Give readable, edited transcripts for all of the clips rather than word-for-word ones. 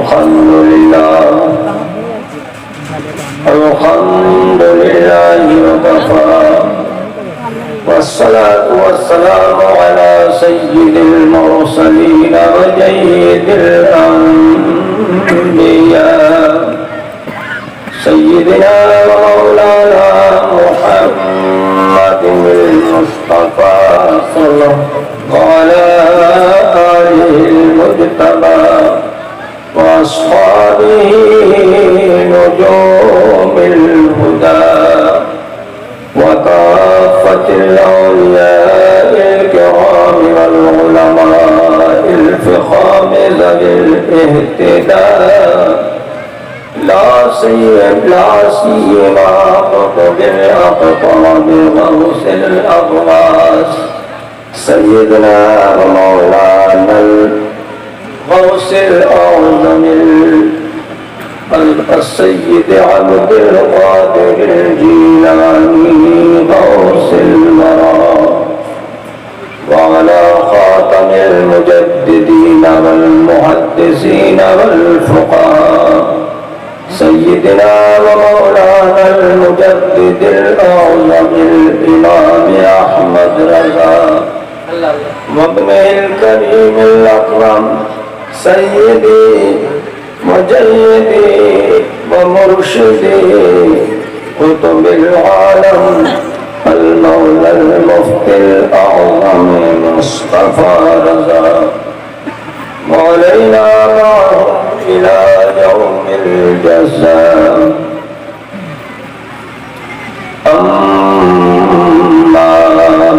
الحمد لله وكفى والصلاة والسلام على سيد المرسلين وجيد الأنبياء سيدنا ومولانا محمد المصطفى صلى الله وعلى آله المجتبى وأصحابه نجوم الهدى وكافة الأولياء الكرام والعلماء الفخام ذوي الاهتداء لا سيما قطب الأقطاب غوث الأغواث سيدنا ومولانا الغوث الأعظم السيد عبد القادر الجيلاني غوث المرام وعلى خاتم المجددين والمحدثين والفقهاء سيدنا ومولانا المجدد الأعظم الإمام أحمد رضا وابنه الكريم الأكرم سيدي مجيدي ومرشدي قطب العالم المولى المفتي الأعظم مصطفى رضا وعلينا معه إلى يوم الجزاء أما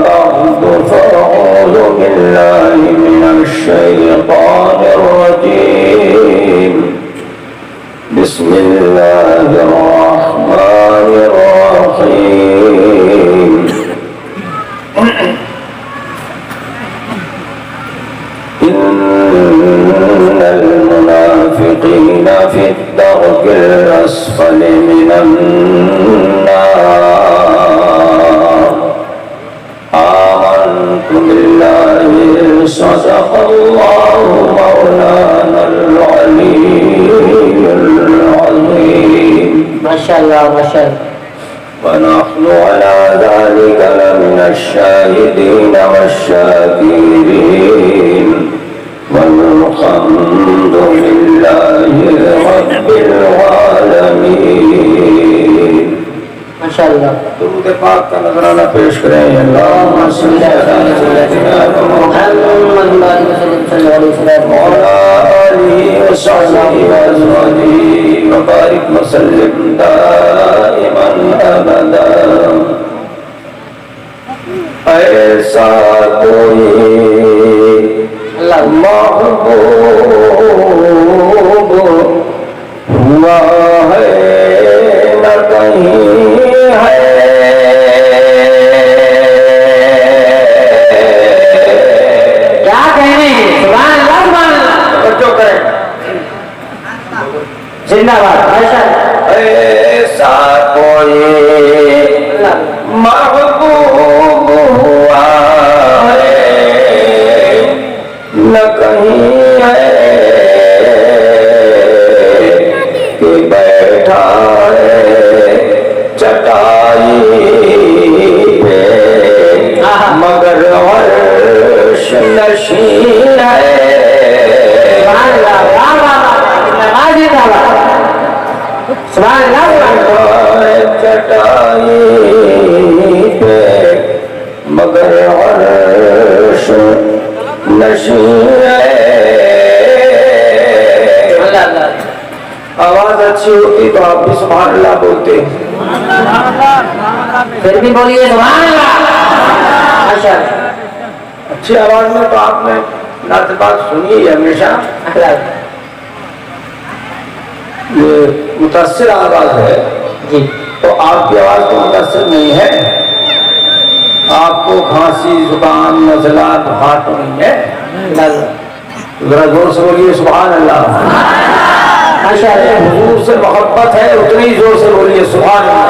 بعد فأعوذ بالله من الشيطان الرجيم بسم الله الرحمن الرحيم إن المنافقين في الدرك الأسفل من النار آمنت بالله صدق الله مولانا العلي العظيم ما شاء الله ما شاء الله ونحن على ذلك لمن الشاهدين والشاكرين والحمد لله رب العالمين ما شاء الله درود پاک کا نذرانہ پیش کریں اللہم صلی علی سیدنا محمد صلی اللہ علیہ وسلم وعلى آلہ وصحبہ وازواجہ وبارک وسلم دائما ابدا ایسا کوئی محبوب ہوا ہے نہ کہیں ہے کیا کہنے ہیں سبحان اللہ سبحان اللہ توجہ کریں زندہ باد ایسا کوئی محبوب ہوا ہے نہ کہیں ہے کہ بیٹھا ہے چٹائی پہ مگر عرش نشین ہے سبحان اللہ نمازی دعوت سبحان اللہ چٹائی پہ مگر عرش نشین ہے آواز اچھی ہوتی تو آپ بھی سبحان اللہ بولتے پھر بھی بولیے سبحان اللہ ماشاء اللہ اچھی آواز میں تو آپ نے نعت بات سنی ہے ہمیشہ یہ متاثر آواز ہے جی تو آپ کی آواز تو متاثر نہیں ہے آپ کو کھانسی زکام نزلہ بخار تو نہیں ہے ذرا زور سے بولیے سبحان اللہ حضور سے محبت ہے اتنی زور سے بولیے سبحان اللہ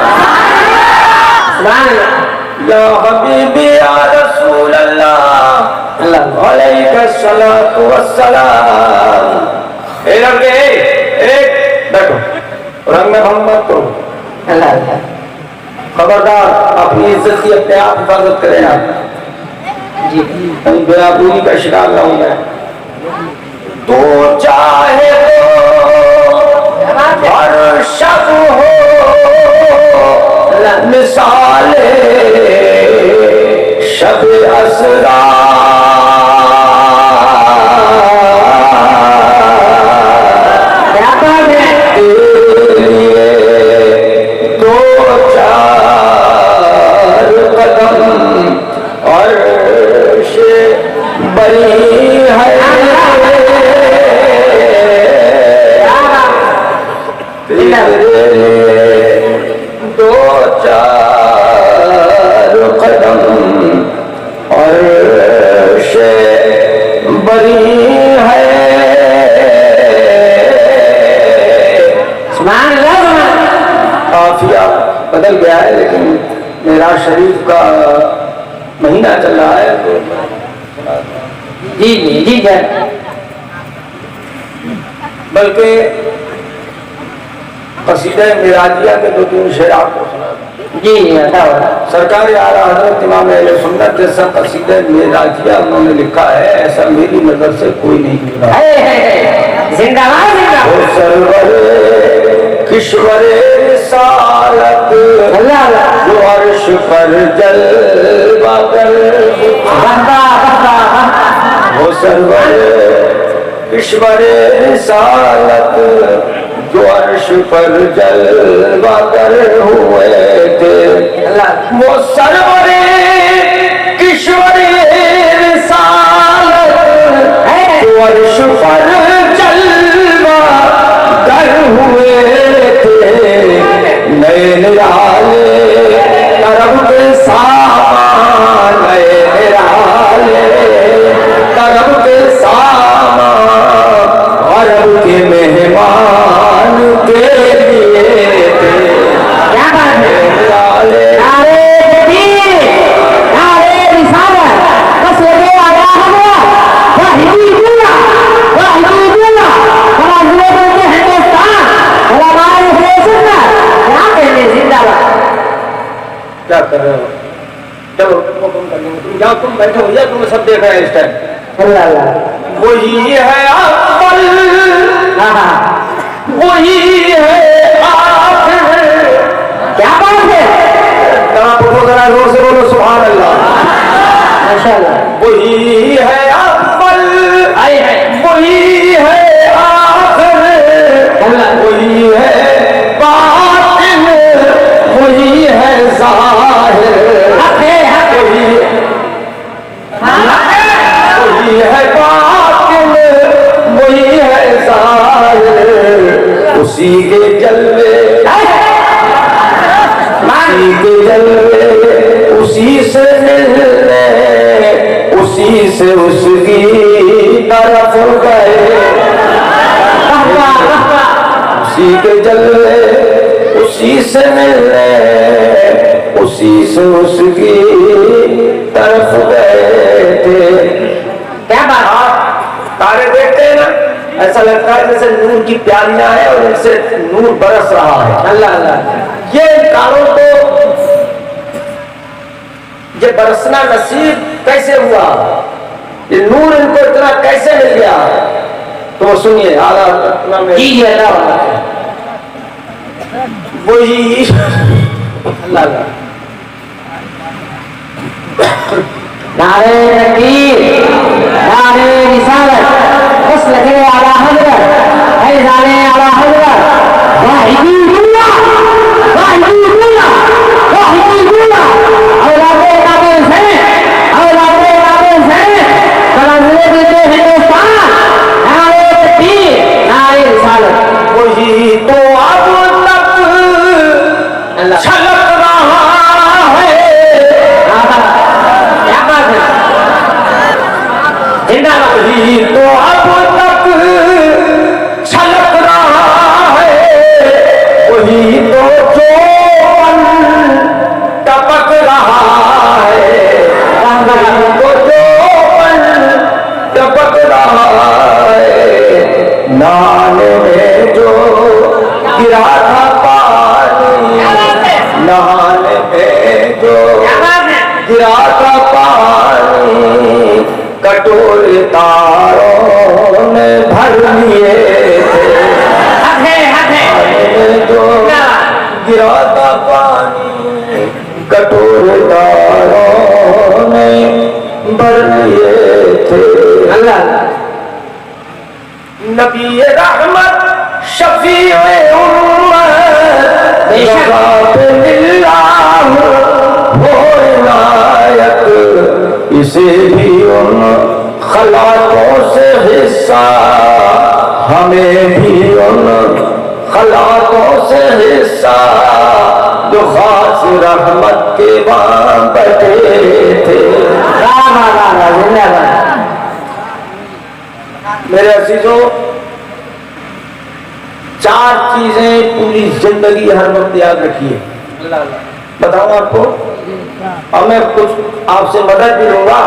سبحان اللہ یا حبیبی یا رسول اللہ علیہ الصلاۃ والسلام اے لڑکے ایک بیٹھو رنگ میں بھنگ مت کرو اللہ اللہ خبردار اپنی عزت کی اپنے آپ حفاظت کریں آپ جی کہیں بے آبروئی کا شکار نہ ہوں میں تو چاہے تو ہر شب ہو مثال شب اسرا بدل گیا ہے لیکن معراج شریف کا مہینہ چل رہا ہے تو جی جی جی جی بلکہ قصیدہ معراجیہ کے دو تین شعر آپ کو سنا جی سرکار اعلیٰ حضرت امام اہل سنت جیسا قصیدہ معراجیہ انہوں نے لکھا ہے ایسا میری نظر سے کوئی نہیں لکھا زندہ باد کشور رسالت جو عرش پر جلوہ گر وہ سرور کشور رسالت جو عرش پر جلوہ گر ہوئے تھے وہ سرور کشور رسالت جو عرش پر جلوہ گر ہوئے نئے نرالے طرف کے سامان نئے نرالے طرف کے سامان عرب کے مہمان کے لیے تھے کیا بات ہے نرالے نعرے تکبیر نعرے رسالت بس لگے آیا ہوا واحدی اللہ واحدی اللہ ہمارا ضلع کے ہندوستان علماء سنت کیا کر رہے ہو چلو حکم کر لیں گے تم جاؤ تم بیٹھے ہو یا تمہیں سب دیکھ رہے ہیں اس ٹائم اللہ اللہ وہی ہے اول وہی ہے آخر کیا بات ہے ذرا زور سے بولو سبحان اللہ ماشاء اللہ وہی ہے اول وہی ہے آخر وہی ہے باطن وہی ہے ظاہر وہی ہے باطن وہی ہے ظاہر اسی کے جلوے اسی کے جلوے اسی سے ملنے اسی سے اس کی طرف گئے اسی کے جلوے اسی سے ملنے اسی سے اس کی طرف گئے تھے کیا بات آپ تارے دیکھتے ہیں نا ایسا لگتا ہے جیسے نور کی پیالیاں ہیں اور ان سے نور برس رہا ہے اللہ اللہ یہ تاروں کو یہ برسنا نصیب کیسے ہوا یہ نور ان کو اتنا کیسے مل گیا تو سنیے اعلیٰ جی جی اللہ وہی اللہ نعرے تکبیر نعرے رسالت بس لگے اعلیٰ حضرت فیضان اعلیٰ حضرت واحدی اللہ واحدی اللہ واحدی اللہ اولاد کامل سے اولاد کامل سے بلند دیتے ہندوستان نعرے تکبیر نعرے رسالت وہی تو اب تک اللہ چھلک رہا ہے کیا بات ہے زندہ باد وہی تو اب تک چھلک رہا ہے گرا تھا پانی نہانے میں جو گرا تھا پانی کٹورے تاروں نے بھر لیے تھے جو گرا تھا پانی کٹورے تاروں نے بھر لیے تھے نبی رحمت شفیع امت اللہ ہو عنایت اسے بھی ان خلاقوں سے حصہ ہمیں بھی ان خلاقوں سے حصہ جو خاص رحمت کے وہاں بیٹھے تھے. میرے عزیزوں چار چیزیں پوری زندگی ہر وقت یاد رکھیے. بتاؤں آپ کو اور میں کچھ آپ سے مدد بھی لوں گا,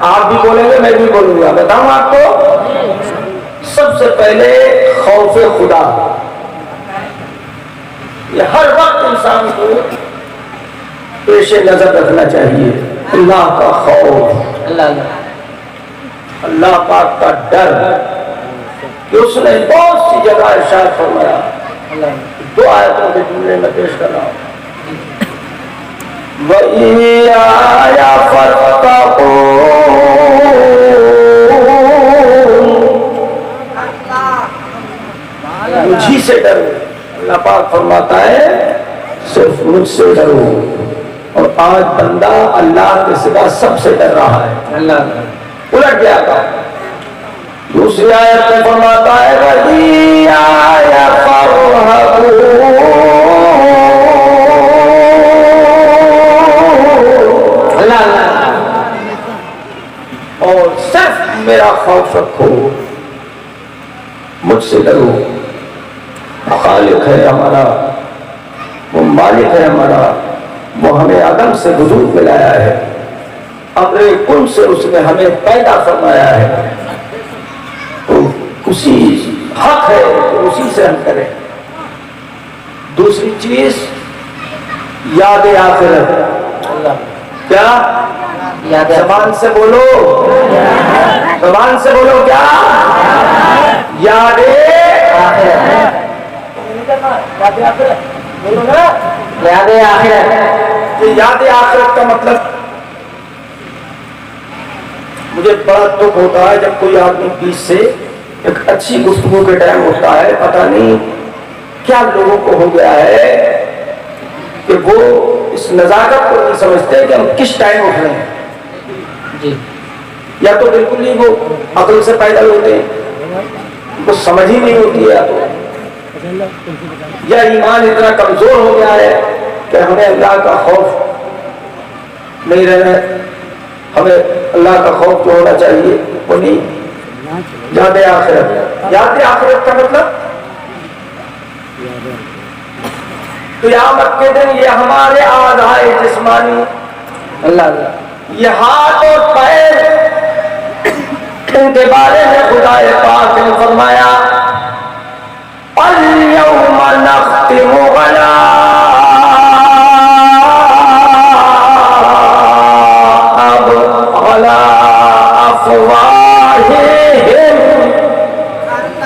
آپ بھی بولیں گے میں بھی بولوں گا. بتاؤں آپ کو سب سے پہلے خوف خدا. یہ ہر وقت انسان کو پیش نظر رکھنا چاہیے. اللہ کا خوف, اللہ پاک کا ڈر کہ اس نے بہت سی جگہ ارشاد فرمایا. دو آیتوں کے جملے میں پیش کر رہا ہوں. وَإِيَّايَ فَاتَّقُونِ, مجھی سے ڈرو. اللہ پاک فرماتا ہے صرف مجھ سے ڈرو. اور آج بندہ اللہ کے سوا سب سے ڈر رہا ہے. الٹ گیا تھا. دوسری آیت میں فرماتا ہے وَإِيَّايَ فَارْهَبُونِ, اور صرف میرا خوف رکھو, مجھ سے ڈرو. خالق ہے ہمارا, وہ مالک ہے ہمارا, وہ ہمیں عدم سے وجود میں لایا ہے. امر کن سے اس نے ہمیں پیدا فرمایا ہے. تو اسی حق ہے تو اسی سے ہم کریں. دوسری چیز یاد آخرت. کیا زبان سے بولو, زبان سے بولو, کیا یاد آخرت. بولو نا یاد آخرت. یہ یاد آخرت کا مطلب مجھے بڑا دکھ ہوتا ہے جب کوئی آدمی بیچ سے ایک اچھی گفتگو کے ٹائم ہوتا ہے, پتہ نہیں کیا لوگوں کو ہو گیا ہے کہ وہ اس نزاکت کو نہیں سمجھتے کہ ہم کس ٹائم اٹھ رہے ہیں. یا تو بالکل ہی وہ عقل سے پیدل ہوتے ہیں, وہ سمجھ ہی نہیں ہوتی ہے, یا ایمان اتنا کمزور ہو گیا ہے کہ ہمیں اللہ کا خوف نہیں رہنا, ہمیں اللہ کا خوف جو ہونا چاہیے وہ نہیں. یاد آخرت. یاد آخرت کا مطلب قیامت کے دن یہ ہمارے اعضاء جسمانی, یہ ہاتھ اور پیر, ان کے بارے میں خدا پاک نے فرمایا اليوم نختم علی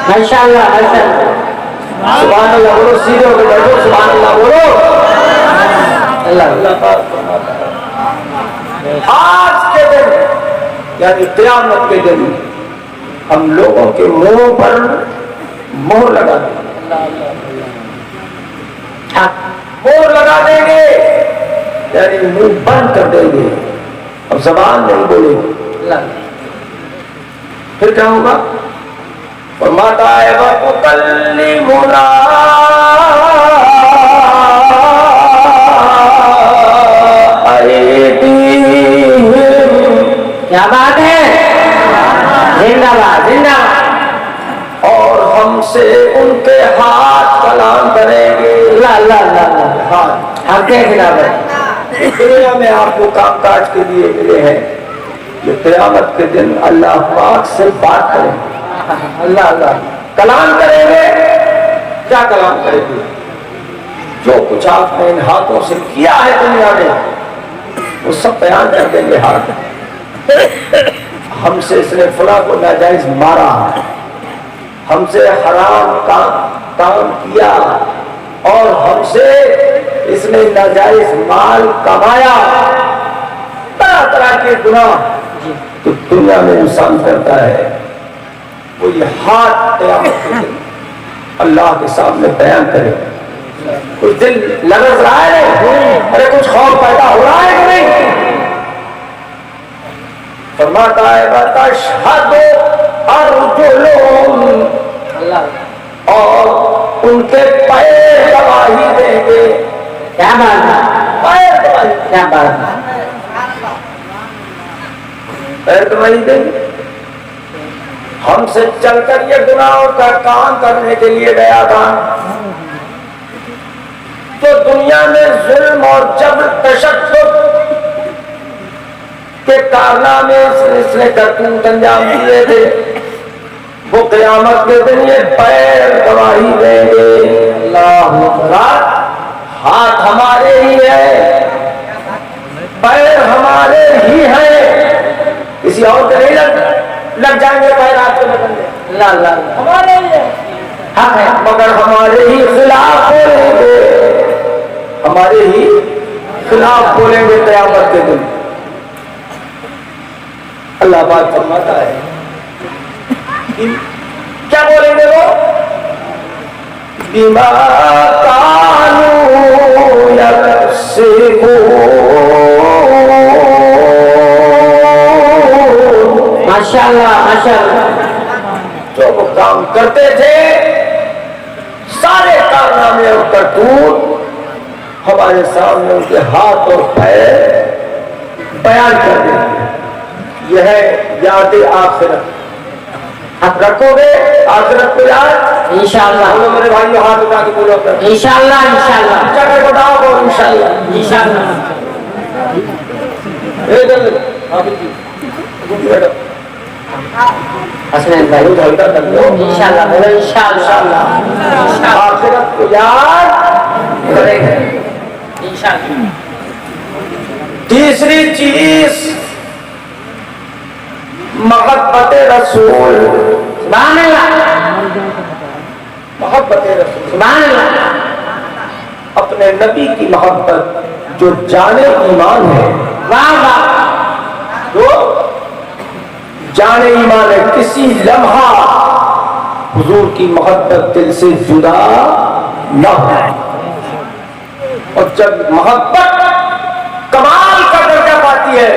ماشاءاللہ سبحان اللہ بولو. سیدھے ہو کے بیٹھو, سبحان اللہ بولو. اللہ پاک فرماتا ہے آج کے دن یعنی قیامت کے دن ہم لوگوں کے منہ پر مہر لگا دیں گے. مہر لگا دیں گے یعنی منہ بند کر دیں گے, اب زبان نہیں بولے گی. پھر کیا ہوگا؟ فرماتا ہے وَتُكَلِّمُنَا أَيْدِيهِمْ. کیا بات ہے, زندہ باد زندہ باد. اور ہم سے ان کے ہاتھ کلام کریں گے. اللہ ہاتھ حق کے خلاف ہے. دنیا میں آپ کو کام کاج کے لیے ملے ہیں, یہ قیامت کے دن اللہ پاک سے بات کریں گے. اللہ کلام کریں گے. کیا کلام کرے گی؟ جو کچھ آپ نے ان ہاتھوں سے کیا ہے دنیا میں وہ سب بیان کر دیں گے. ہاتھ ہم سے اس نے فلاں کو ناجائز مارا, ہم سے حرام کام کیا, اور ہم سے اس نے ناجائز مال کمایا, طرح طرح کے گناہ تو دنیا میں انسان کرتا ہے. وہ یہ ہاتھ قیامت کے دن اللہ کے سامنے بیان کرے. کچھ دل لرز رہا ہے, ارے کچھ خوف پیدا ہو رہا ہے کہ نہیں؟ فرماتا ہے بتشہد ارجلہم, اور ان کے پیر گواہی دیں گے. کیا بات ہے, پیر گواہی, کیا بات ہے. پیر گواہی دیں گے. ہم سے چل کر یہ گناہوں کا کام کرنے کے لیے گیا تھا تو دنیا میں ظلم اور جبر تشدد کے کارنامے اس نے کرتوت انجام دیے تھے, وہ قیامت کے دن یہ پیر گواہی دیں گے. اللہ اکبر. ہاتھ ہمارے ہی ہے, پیر ہمارے ہی ہیں, کسی اور کے نہیں لگ جائیں گے پیر آپ کے بدن میں. اللہ اللہ, ہمارے ہی ہے, حق ہے, مگر ہمارے ہی خلاف بولیں گے, ہمارے ہی خلاف بولیں گے قیامت کے دن. اللہ بات فرماتا ہے کیا بولیں گے وہ؟ بما كانوا يكسبون. ماشاءاللہ ماشاءاللہ. جو وہ کام کرتے تھے سارے کارنامے اور کرتوت ہمارے سامنے ان کے ہاتھ اور پیر بیان کر دیں گے. یہ ہے یاد آخرت. آپ رکھو گے آخرت کو یاد انشاءاللہ. میرے بھائیو ہاتھ اٹھا کے بولو انشاءاللہ انشاءاللہ چکر کو ڈاؤ کو انشاءاللہ. انشاءاللہ. حسنین بھائی ہلکا کر دو. انشاءاللہ بولو انشاءاللہ. آخرت کو یاد کریں گے. انشاءاللہ. تیسری چیز محبت رسول. سبحان اللہ, محبت رسول, سبحان اللہ. اپنے نبی کی محبت جو جان ایمان ہے. واہ واہ. جو جان ایمان ہے, کسی لمحہ حضور کی محبت دل سے جدا نہ ہو. اور جب محبت کمال کا درجہ پاتی ہے,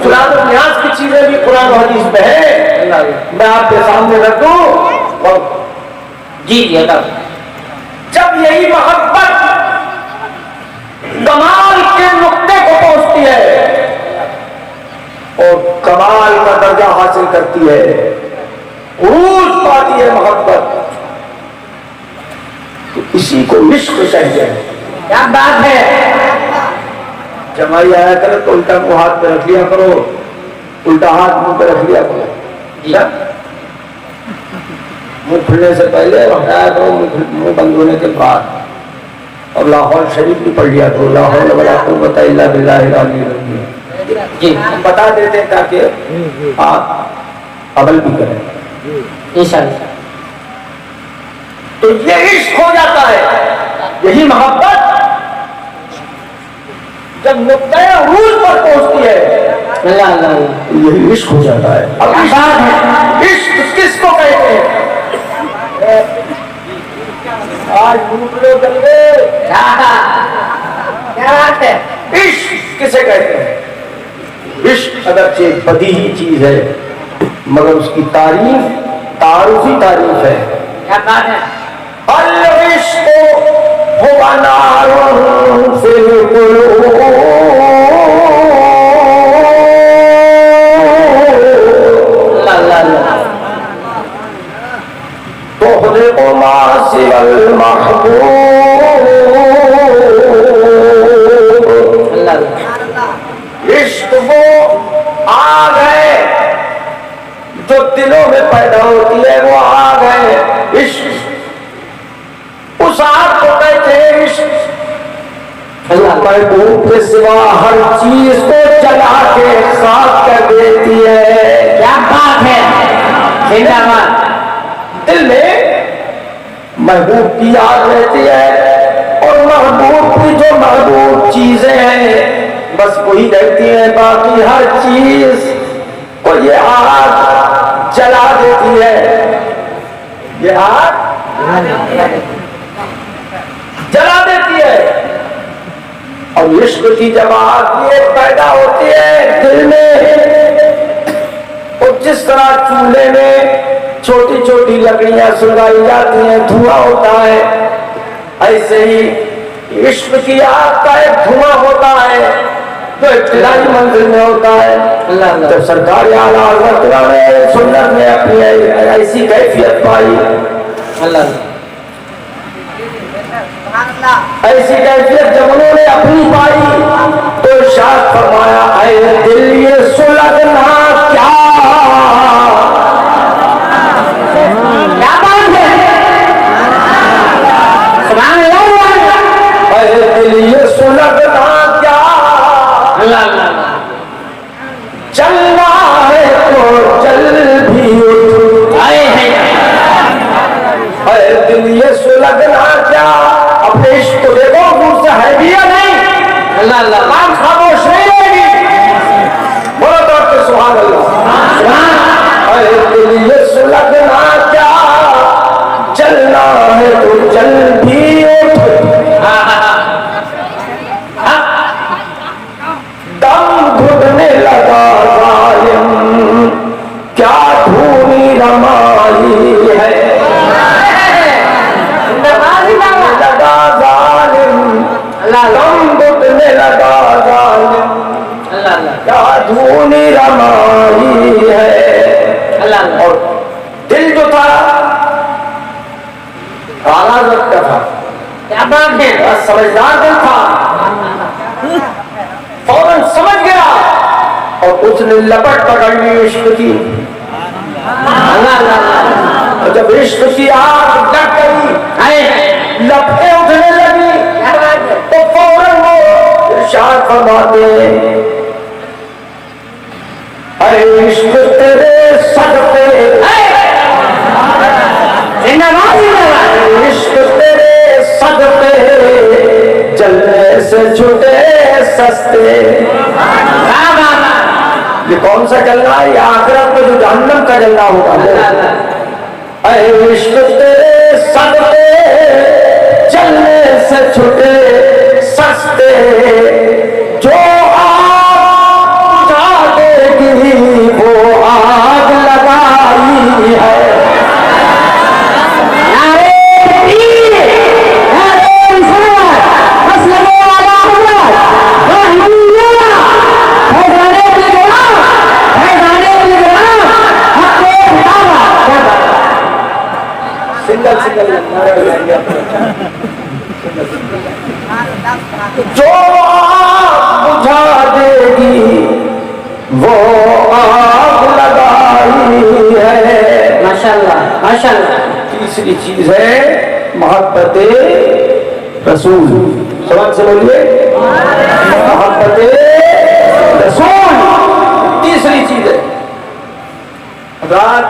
قرآن و نیاز کی چیزیں بھی قرآن و حدیث میں ہے, میں آپ کے سامنے رکھ دوں. جی جی ادا. جب یہی محبت کمال کے نقطے کو پہنچتی ہے اور کمال کا درجہ حاصل کرتی ہے, عروج پاتی ہے محبت, تو اسی کو عشق چاہیے. کیا بات ہے. جمائی آیا کرے تو الٹا منہ ہاتھ پہ رکھ لیا کرو, الٹا ہاتھ منہ پہ رکھ لیا کرو. منہ کھلنے سے پہلے ہٹایا کرو, منہ بند ہونے کے بعد. اور لاہور شریف بھی پڑھ لیا کرو, لاہور ولا قوت الا باللہ العلی العظیم. جی بتا دیتے ہیں تاکہ آپ عمل بھی کریں. انشاءاللہ. تو یہ عشق ہو جاتا ہے. یہی محبت جب نقطۂ عروج پر پہنچتی ہے اللہ اللہ. یہی عشق ہو جاتا ہے. اب عشق کس کو کہتے ہیں؟ آج بھوکلو جل گئے. کیا بات ہے. عشق کسے کہتے ہیں؟ عشق اگرچہ بدیہی چیز ہے مگر اس کی تعریف تعارفی تعریف ہے. کیا بات ہے. العشق هو نار في القلوب تحرق ما سوى المحبوب. عشق وہ آگ ہے جو دلوں میں پیدا ہوتی ہے, وہ آگ ہے. عشق محبوب کے سوا ہر چیز کو جلا کے خاک کر دیتی ہے. کیا بات ہے, زندہ باد. دل میں محبوب کی یاد رہتی ہے اور محبوب کی جو محبوب چیزیں ہیں بس وہی رہتی ہیں, باقی ہر چیز کو یہ آگ جلا دیتی ہے. یہ آگ جلا دیتی ہے. اور عشق کی جب آگ یہ پیدا ہوتی ہے دل میں, اور جس طرح چولہے میں چھوٹی چھوٹی لکڑیاں سلگائی جاتی ہیں دھواں ہوتا ہے, ایسے ہی عشق کی آگ کا ایک دھواں ہوتا ہے جو ابتدائی منزل میں ہوتا ہے. جب سرکار اعلیٰ حضرت نے سنت میں اپنی ایسی کیفیت پائی, ایسی کیفیت جب انہوں نے اپنی پائی تو ارشاد فرمایا اے دل یہ سلگنا کیا بات ہے, سبحان اللہ. اے دل یہ سلگنا کیا, چلنا ہے تو چل بھی اٹھ. اے دل یہ سلگنا کیا, اپنے عشق کو دیکھو منہ سے ہے بھی یا نہیں, کام خاموش نہیں رہے گی, بولو تو آپ کے سبحان اللہ. اے دل یہ سلگنا کیا, چلنا ہے تو چل بھی اٹھ. دم گھٹنے لگا ظالم کیا دھونی رمائی ہے, لگا ظالم دم گھٹنے لگا ظالم کیا دھونی رمائی ہے. اور دل جو تھا اعلیٰ حضرت کا تھا, کیا بات ہے, سمجھدار دل تھا, فوراً سمجھ گیا اور اس نے لپٹ پکڑ لی عشق کی. اور جب عشق کی آگ لگ گئی لپٹیں اٹھنے لگی تو فوراً وہ ارشاد فرماتے ہیں اے عشق تیرے صدقے, عشق تیرے صدقے جلنے سے چھوٹے سستے. یہ کون سا جلنا ہے, یہ آخرت میں جو جہنم کا جلنا ہوگا. اے عشق تیرے صدقے جلنے سے چھوٹے سستے, جو آگ بجھا دے گی وہ آگ لگائی ہے. جو آگ بجھا دے گی وہ آگ لگائی ہے. ماشاءاللہ ماشاءاللہ. تیسری چیز ہے محبت رسول. سمجھ سے بولیے, محبت رسول تیسری چیز ہے. رات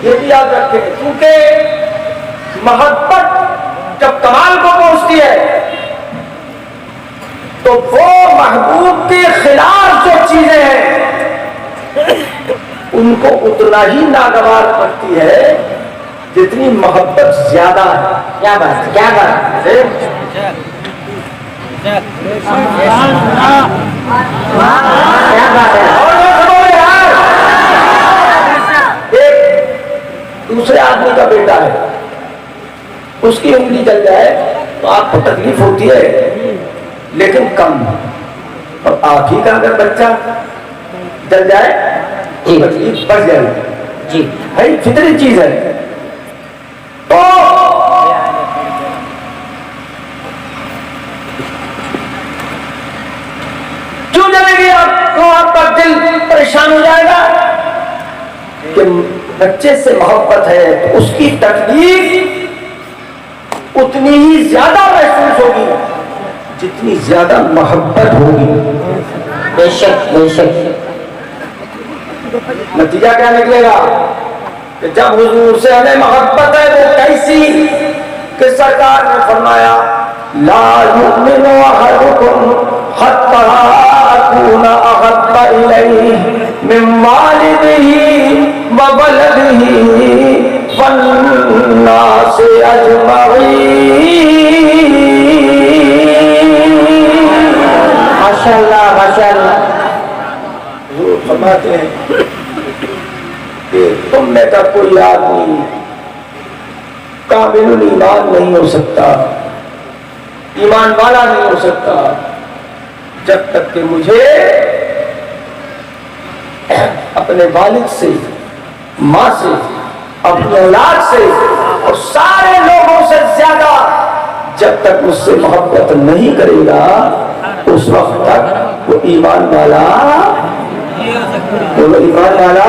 یہ بھی یاد رکھیں کیونکہ محبت جب کمال کو پہنچتی ہے تو وہ محبوب کے خلاف جو چیزیں ہیں ان کو اتنا ہی ناگوار کرتی ہے جتنی محبت زیادہ ہے. کیا بات ہے, کیا بات ہے, کیا بات ہے. ایک دوسرے آدمی کا بیٹا ہے, اس کی انگلی جل جائے تو آپ کو تکلیف ہوتی ہے لیکن کم, اور آپ ہی کا اگر بچہ جل جائے تو تکلیف بڑھ جائے جی, بھائی فطری چیز ہے. تو کیوں جلے گی آپ کو, آپ کا دل پریشان ہو جائے گا کہ بچے سے محبت ہے تو اس کی تکلیف اتنی ہی زیادہ محسوس ہوگی جتنی زیادہ محبت ہوگی بے شک بے شک نتیجہ کیا نکلے گا کہ جب حضور سے ہمیں محبت ہے وہ کیسی کہ سرکار نے فرمایا لا یؤمن احدکم حتی اکون احب الیہ من والدہ وولدہ والناس اجمعین. ماشاءاللہ ماشاءاللہ. حضور فرماتے ہیں کہ تم میں کا کوئی آدمی کامل ایمان نہیں ہو سکتا، ایمان والا نہیں ہو سکتا جب تک کہ مجھے اپنے والد سے، ماں سے، اپنی اولاد سے اور سارے لوگوں سے زیادہ جب تک مجھ سے محبت نہیں کرے گا اس وقت تک وہ ایمان والا ایمان والا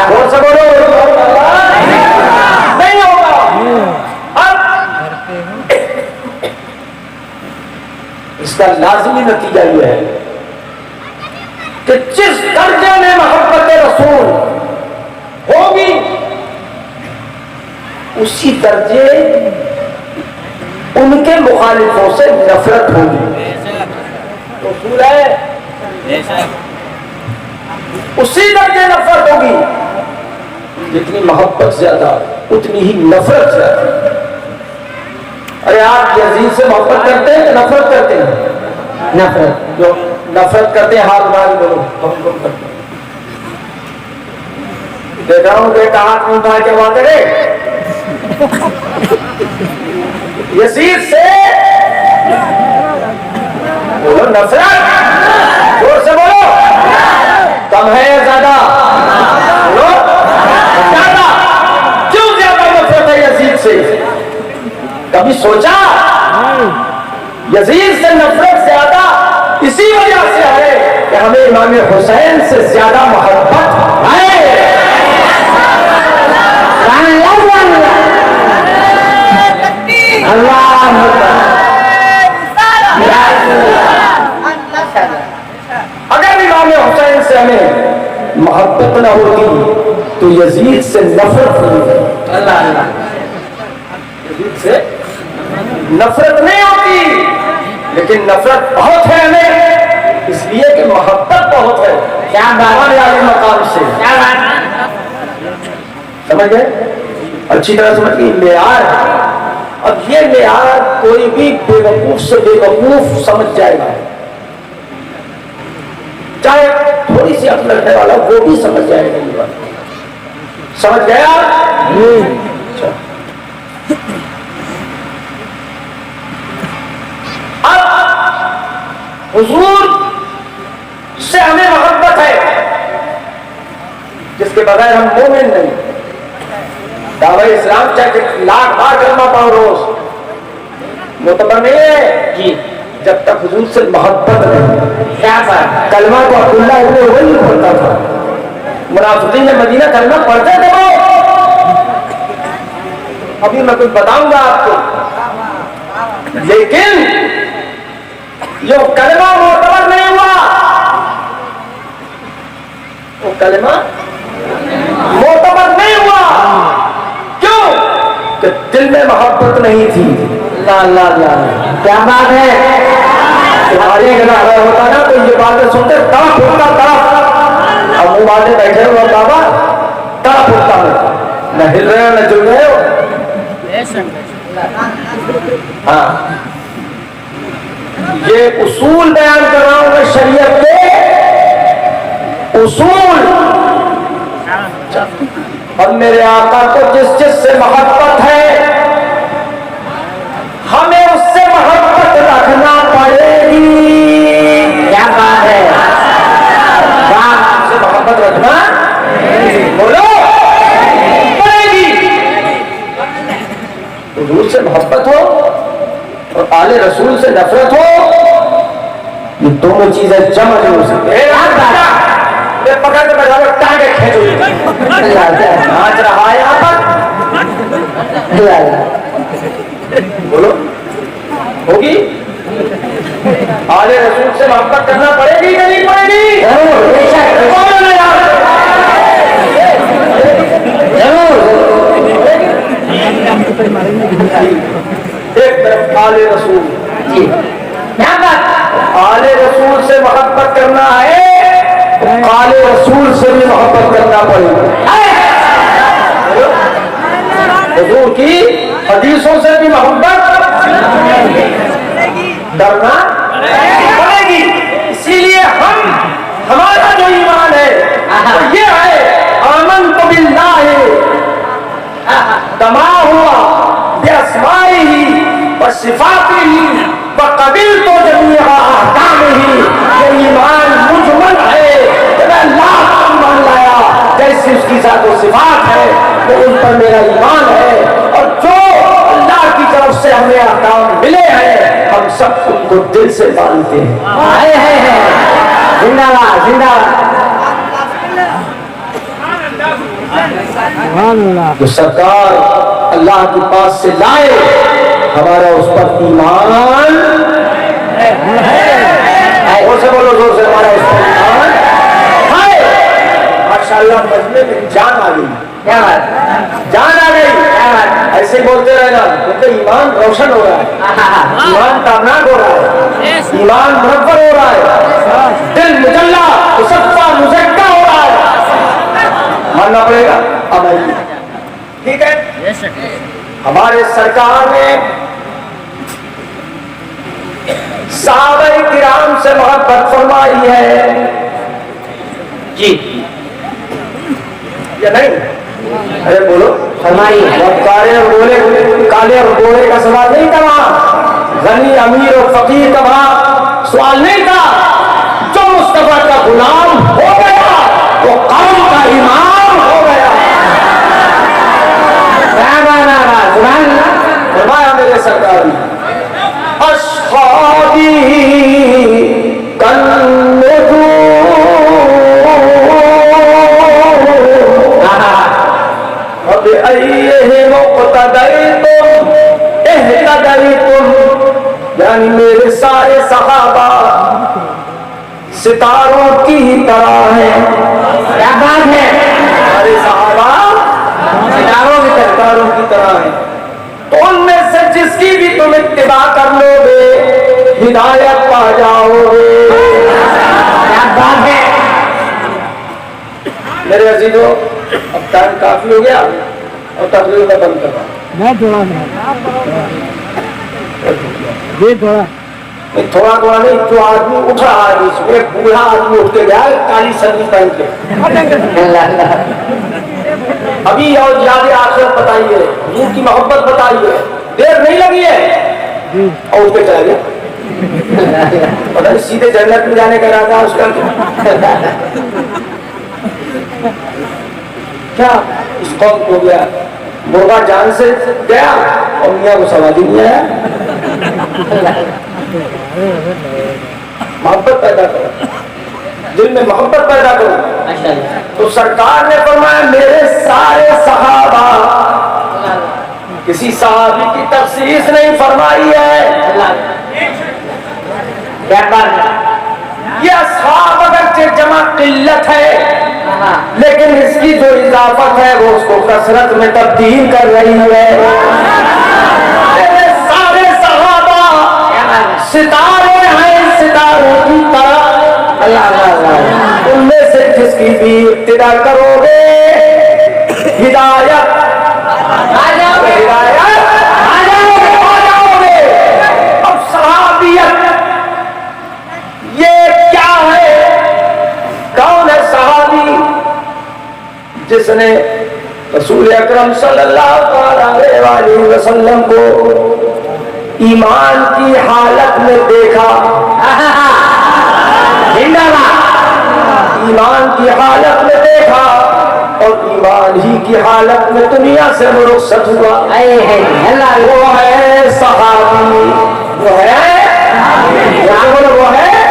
بول سکو نہیں ہوگا. اب اس کا لازمی نتیجہ یہ ہے کہ جس درجے میں محبت رسول ہوگی اسی درجے ان کے مخالفوں سے نفرت ہوگی. رسول ہے اسی درجے نفرت ہوگی. جتنی محبت زیادہ اتنی ہی نفرت زیادہ. ارے آپ یزید سے محبت کرتے ہیں کہ نفرت کرتے ہیں؟ نفرت. جو نفرت کرتے ہیں ہاتھ اٹھا کے بولو ہم کون کرتے ہیں. دیکھ رہا ہوں بیٹا ہاتھ میں اٹھا کے بات کرے. یزید سے بولو نفرت زور سے بولو. کم ہے یا زیادہ؟ بولو زیادہ. کیوں زیادہ نفرت ہے یزید سے؟ کبھی سوچا؟ یزید سے نفرت زیادہ اسی وجہ سے ہے کہ ہمیں امام حسین سے زیادہ محبت ہے. اگر امام حسین سے ہمیں محبت نہ ہوتی تو یزید سے نفرت ہوتی. اللہ اللہ. یزید سے نفرت نہیں ہوتی لیکن نفرت بہت ہے ہمیں اس لیے کہ محبت بہت ہے. کیا بات ہے مقام سے. کیا بات سمجھ گئے؟ اچھی طرح سمجھ گئی معیار. اب یہ معیار کوئی بھی بے وقوف سے بے وقوف سمجھ جائے گا، چاہے تھوڑی سی عقل رکھنے والا وہ بھی سمجھ جائے گا. یہ بات سمجھ گیا؟ اب حضور سے ہمیں محبت ہے جس کے بغیر ہم مومن نہیں. دعوی اسلام چاہے لاکھ بار کلمہ پڑھو روز معتبر نہیں ہے جی جب تک حضور سے محبت نہیں. کیا بات. کلمہ تو عبداللہ ابن ابی پڑھتا تھا. منافقین میں مدینہ کلمہ پڑھتے تھے وہ. ابھی میں کچھ بتاؤں گا آپ کو لیکن جو کلمہ معتبر نہیں ہوا وہ کلمہ معتبر نہیں ہوا. کیوں؟ کہ دل میں محبت نہیں تھی. اللہ اللہ اللہ. کیا بات ہے. تمہارے گھر ہوتا نا تو یہ باتیں سنتے تڑپ اٹھتا تڑپ. اب وہ باتیں بیٹھے ہوئے بابا تڑپ اٹھتا ہے. نہ ہل رہے ہو نہ جل رہے ہو. ہاں یہ اصول بیان کر رہا ہوں میں شریعت کے اصول. اور میرے آقا کو جس جس سے محبت ہے ہمیں اس سے محبت رکھنا پڑے گی. کیا بات ہے. سے محبت رکھنا بولو پڑے گی. حضور سے محبت ہو اور آل رسول سے نفرت ہو یہ دونوں چیزیں جمع نہیں ہو سکتی. پکڑ کے بیٹھا ہوا ٹانگیں کھینچو. ناچ رہا ہے یہاں پر. بولو ہوگی آل رسول سے محبت کرنا پڑے گی کہ نہیں پڑے گی؟ ضرور، بے شک، بولو نا یار۔ ایک طرف آل رسول، جی کیا بات، آل رسول سے محبت کرنا ہے، آل رسول سے بھی محبت کرنا پڑے گی۔ حضور کی حدیثوں سے بھی محبت کرنا پڑے گی۔ اسی لیے ہمارا جو ایمان ہے وہ یہ ہے، آمنت باللہ کما ہوا باسمائہ وصفاتہ وقبلت جمیع احکامہ۔ یہ ایمان مجمل ہے، جب اللہ کا مان لایا جیسی اس کی ذات و صفات ہے وہ ان پر میرا ایمان ہے، اور جو اللہ کی طرف سے ہمیں احکام ملے ہیں ہم سب ان کو دل سے مانتے ہیں۔ زندہ باد، زندہ باد، جو سرکار اللہ کے پاس سے لائے ہمارا اس پر ایمان ہے۔ اور سے بولو زور سے، ہمارا اس پر ایمان ہے۔ ماشاءاللہ مجمع میں جان آ گئی، کیا بات، جان آ گئی۔ کیا بات، ایسے بولتے رہنا کیونکہ ایمان روشن ہو رہا ہے، ایمان تابناک ہو رہا ہے، ایمان منور ہو رہا ہے، دل مجلہ مصفہ مزکہ ہو رہا ہے۔ ماننا پڑے گا اب آئیے، ٹھیک ہے۔ ہمارے سرکار نے صحابہ کرام سے محبت فرمائی ہے جی یا نہیں؟ ارے بولو، فرمائی ہے۔ کالے اور گورے کا سوال نہیں تھا وہاں، غنی امیر اور فقیر کا وہاں سوال نہیں تھا۔ جو مصطفیٰ کا غلام ہو گیا وہ قوم کا امام ہو گیا۔ سبحان اللہ، فرمایا میرے سرکار نے، اصحابی کالنجوم فبأیہم اقتدیتم اہتدیتم، یعنی میرے سارے صحابہ ستاروں کی ہی طرح ہیں۔ کیا بات ہے، ہمارے صحابہ ستاروں کی طرح ہیں، تو ان میں سے جس کی بھی تم اتباع کر لو گے ہدایت پا جاؤ گے۔ کیا بات ہے، میرے عزیزو اب ٹائم کافی ہو گیا اور تقریر میں بند کرنا میں تھوڑا یہ تھوڑا نہیں، تھوڑا تھوڑا نہیں، جو آدمی اٹھ رہا ہے اس میں، بوڑھا آدمی اٹھ کے گیا ہے کالی سنی پہن کے، ابھی اور یاد آخرت بتائیے، حضور کی محبت بتائیے، دیر نہیں لگی ہے اور اٹھ کے چلا گیا۔ پتہ نہیں سیدھے جنت میں جانے کا ارادہ اس کا کیا؟ اس قوم کو گیا مرغا جان سے گیا اور میاں کو سواری نہیں آیا۔ محبت پیدا کرو، دل میں محبت پیدا کرو۔ تو سرکار نے فرمایا میرے سارے صحابہ، کسی صحابی کی تخصیص نہیں فرمائی ہے۔ کیا بات ہے، یہ اصحاب اگرچہ جمع قلت ہے لیکن اس کی جو اضافت ہے وہ اس کو کثرت میں تبدیل کر رہی ہے۔ میرے سارے صحابہ ستارے ہیں، ستاروں کی طرح، ان میں سے جس کی بھی ابتدا کرو گے ہدایت آ جاؤ گے۔ اب صحابیت یہ کیا ہے؟ کون ہے صحابی؟ جس نے رسول اکرم صلی اللہ علیہ وسلم کو ایمان کی حالت میں دیکھا، ایمان کی حالت میں دیکھا اور ایمان ہی کی حالت میں دنیا سے رخصت ہوا، وہ ہے صحابی، وہ ہے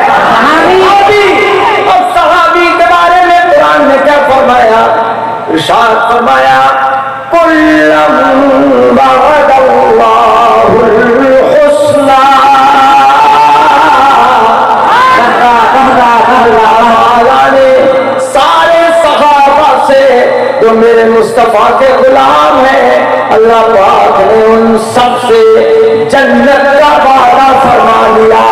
صحابی۔ اب صحابی کے بارے میں قرآن نے کیا فرمایا؟ ارشاد فرمایا کلم وعد اللہ الحسنى کلام ہے، اللہ پاک نے ان سب سے جنت کا وعدہ فرما لیا۔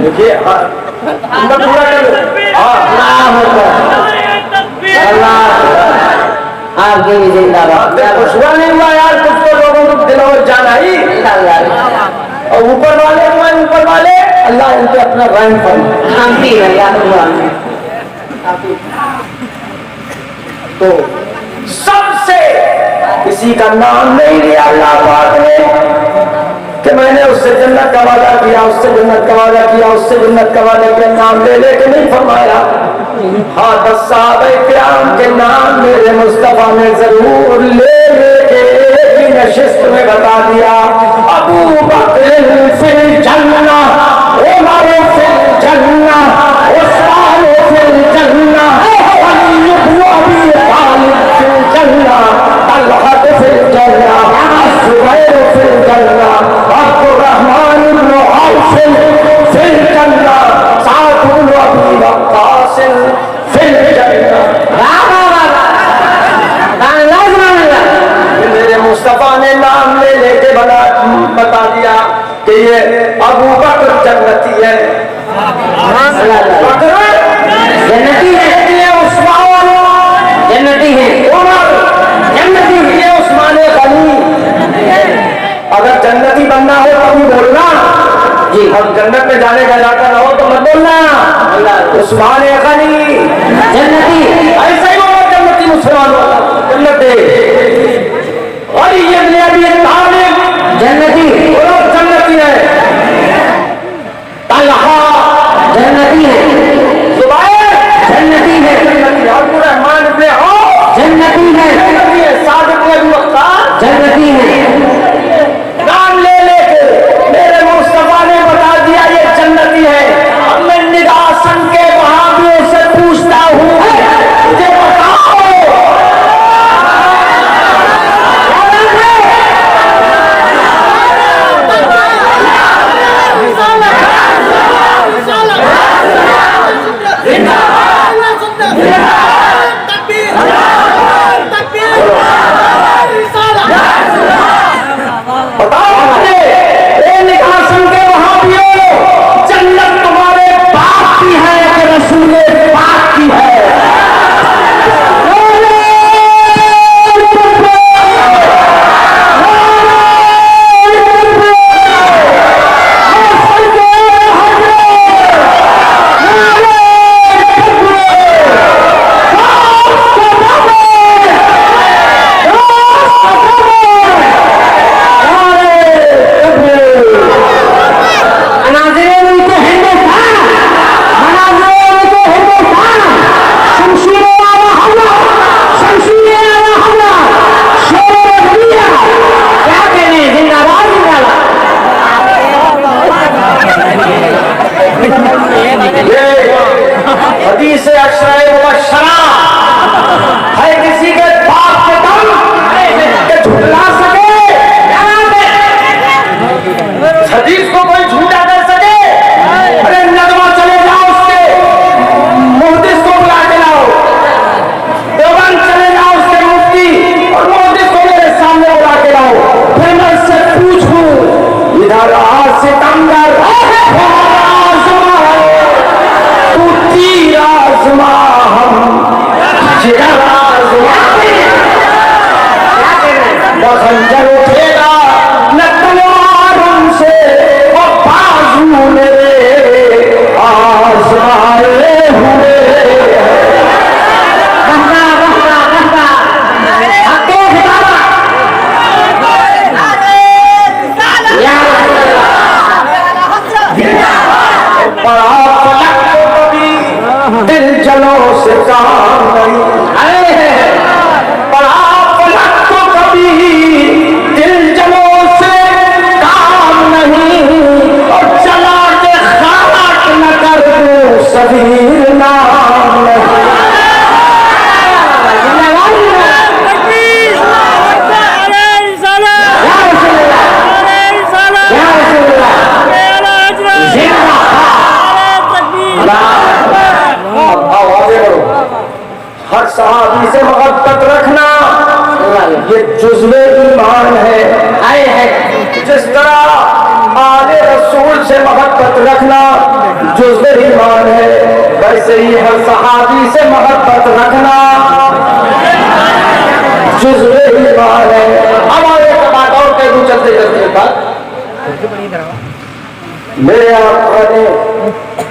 دیکھیے آپ کی بھی زندہ باد۔ خوشبا نہیں ہوا یار، کچھ تو لوگوں کو دلوں میں جانا ہی، اور اوپر والے اوپر والے اللہ ان پہ اپنا رحم فرمائے۔ تو سب سے کسی کا نام نہیں لیا اللہ پاک نے کہ میں نے اس سے جنت کا وعدہ کیا، اس سے جنت کا وعدہ کیا، اس سے جنت کا وعدہ کیا، نام لے لے کے نہیں فرمایا۔ ہاں 10 صحابہ کرام کے نام میرے مصطفیٰ نے ضرور لے لے کے ایک ہی نشست میں بتا دیا۔ ابو بکر فی الجنہ، عمر فی الجنہ، عثمان فی الجنہ، علی بن ابی طالب فی الجنہ، طلحہ فی الجنہ، زبیر فی الجنہ، عبد الرحمن بن عوف فی الجنہ، سعد بن ابی وقاص فی الجنہ۔ میرے مصطفیٰ نے نام لے لے کے بتا دیا کہ یہ ابو بکر جنتی ہے، بکر جنتی ہے، عثمان جنتی ہے، عمر جنتی ہے، یہ عثمان غنی۔ اگر جنتی بننا ہو تو بھی بولنا جی، اب جنت میں جانے کا علاقہ نہ ہو تو مت بولنا عثمان غنی جنتی، ایسا ہی ہوگا جنتی مسلمان والا جنتی۔ اور یہ ابن ابی طالب جنتی، وہ لوگ جنتی ہے، طلحہ جنتی ہے، زبیر جنتی ہے، عبد الرحمن بن عوف جنتی ہے، سعد بن ابی وقاص جنتی ہے۔ نام لے لے کے میرے مصطفیٰ نے بتا دیا یہ جنتی ہے۔ اب میں نداسن کے وہابیوں سے پوچھتا ہوں، مجھے بتاؤ یہ جزو ایمان ہے جس طرح آل رسول سے محبت رکھنا جزو ایمان ہے، ویسے ہی ہر صحابی سے محبت رکھنا جزو ایمان ہے۔ اب ایک بات اور کہہ دوں چلتے چلتے بات، میرے آقا نے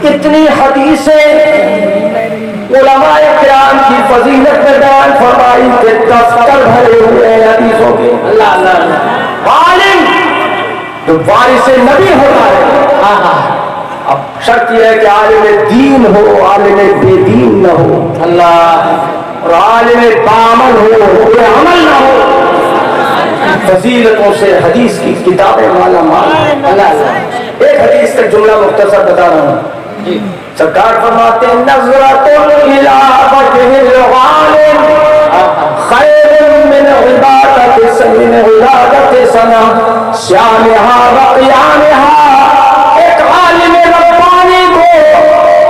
اتنی حدیثیں علماء کرام کی فضیلت میں بیان فرمائی کہ دفتر بھرے ہوئے ہیں حدیثوں کے۔ اللہ اللہ، عالم جو وارث نبی ہوتا ہے، اب شرط یہ ہے کہ عالم دین ہو، عالم بے دین نہ ہو، اللہ، اور عالم بعمل ہو، بے عمل نہ ہو، فضیلتوں سے حدیث کی کتابیں مالا مال۔ اللہ، ایک حدیث کا جملہ مختصر بتا رہا ہوں، سرکار فرماتے ہیں نظرۃ الی وجہ العالم خیر من عبادت سنہ صیامھا و قیامھا۔ ایک عالم ربانی کو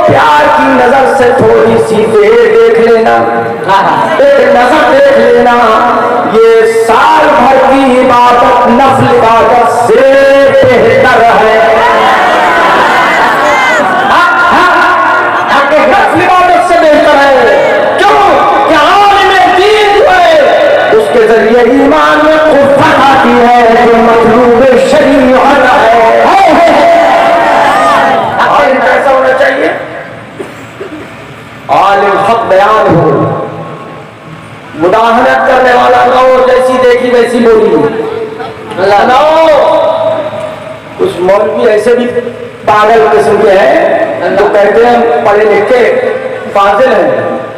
پیار کی نظر سے تھوڑی سی دیر دیکھ لینا، ایک نظر دیکھ لینا، یہ سال بھر کی عبادت نفل عبادت سے بہتر ہے۔ نفل عبادت سے بہتر ہے، کیوں کہ عالم دین جو ہے اس کے ذریعے ایمان میں قوت آتی ہے جو مطلوب شریعت ہے۔ عالم کیسا ہونا چاہیے؟ عالم حق بیان ہو، مداہنت کرنے والا نہ ہو، جیسی دیکھی ویسی بولی اللہ نہ ہو۔ کچھ مولوی ایسے بھی پاگل قسم کے ہیں جو کہتے ہیں پڑھے لکھے فاضل ہیں،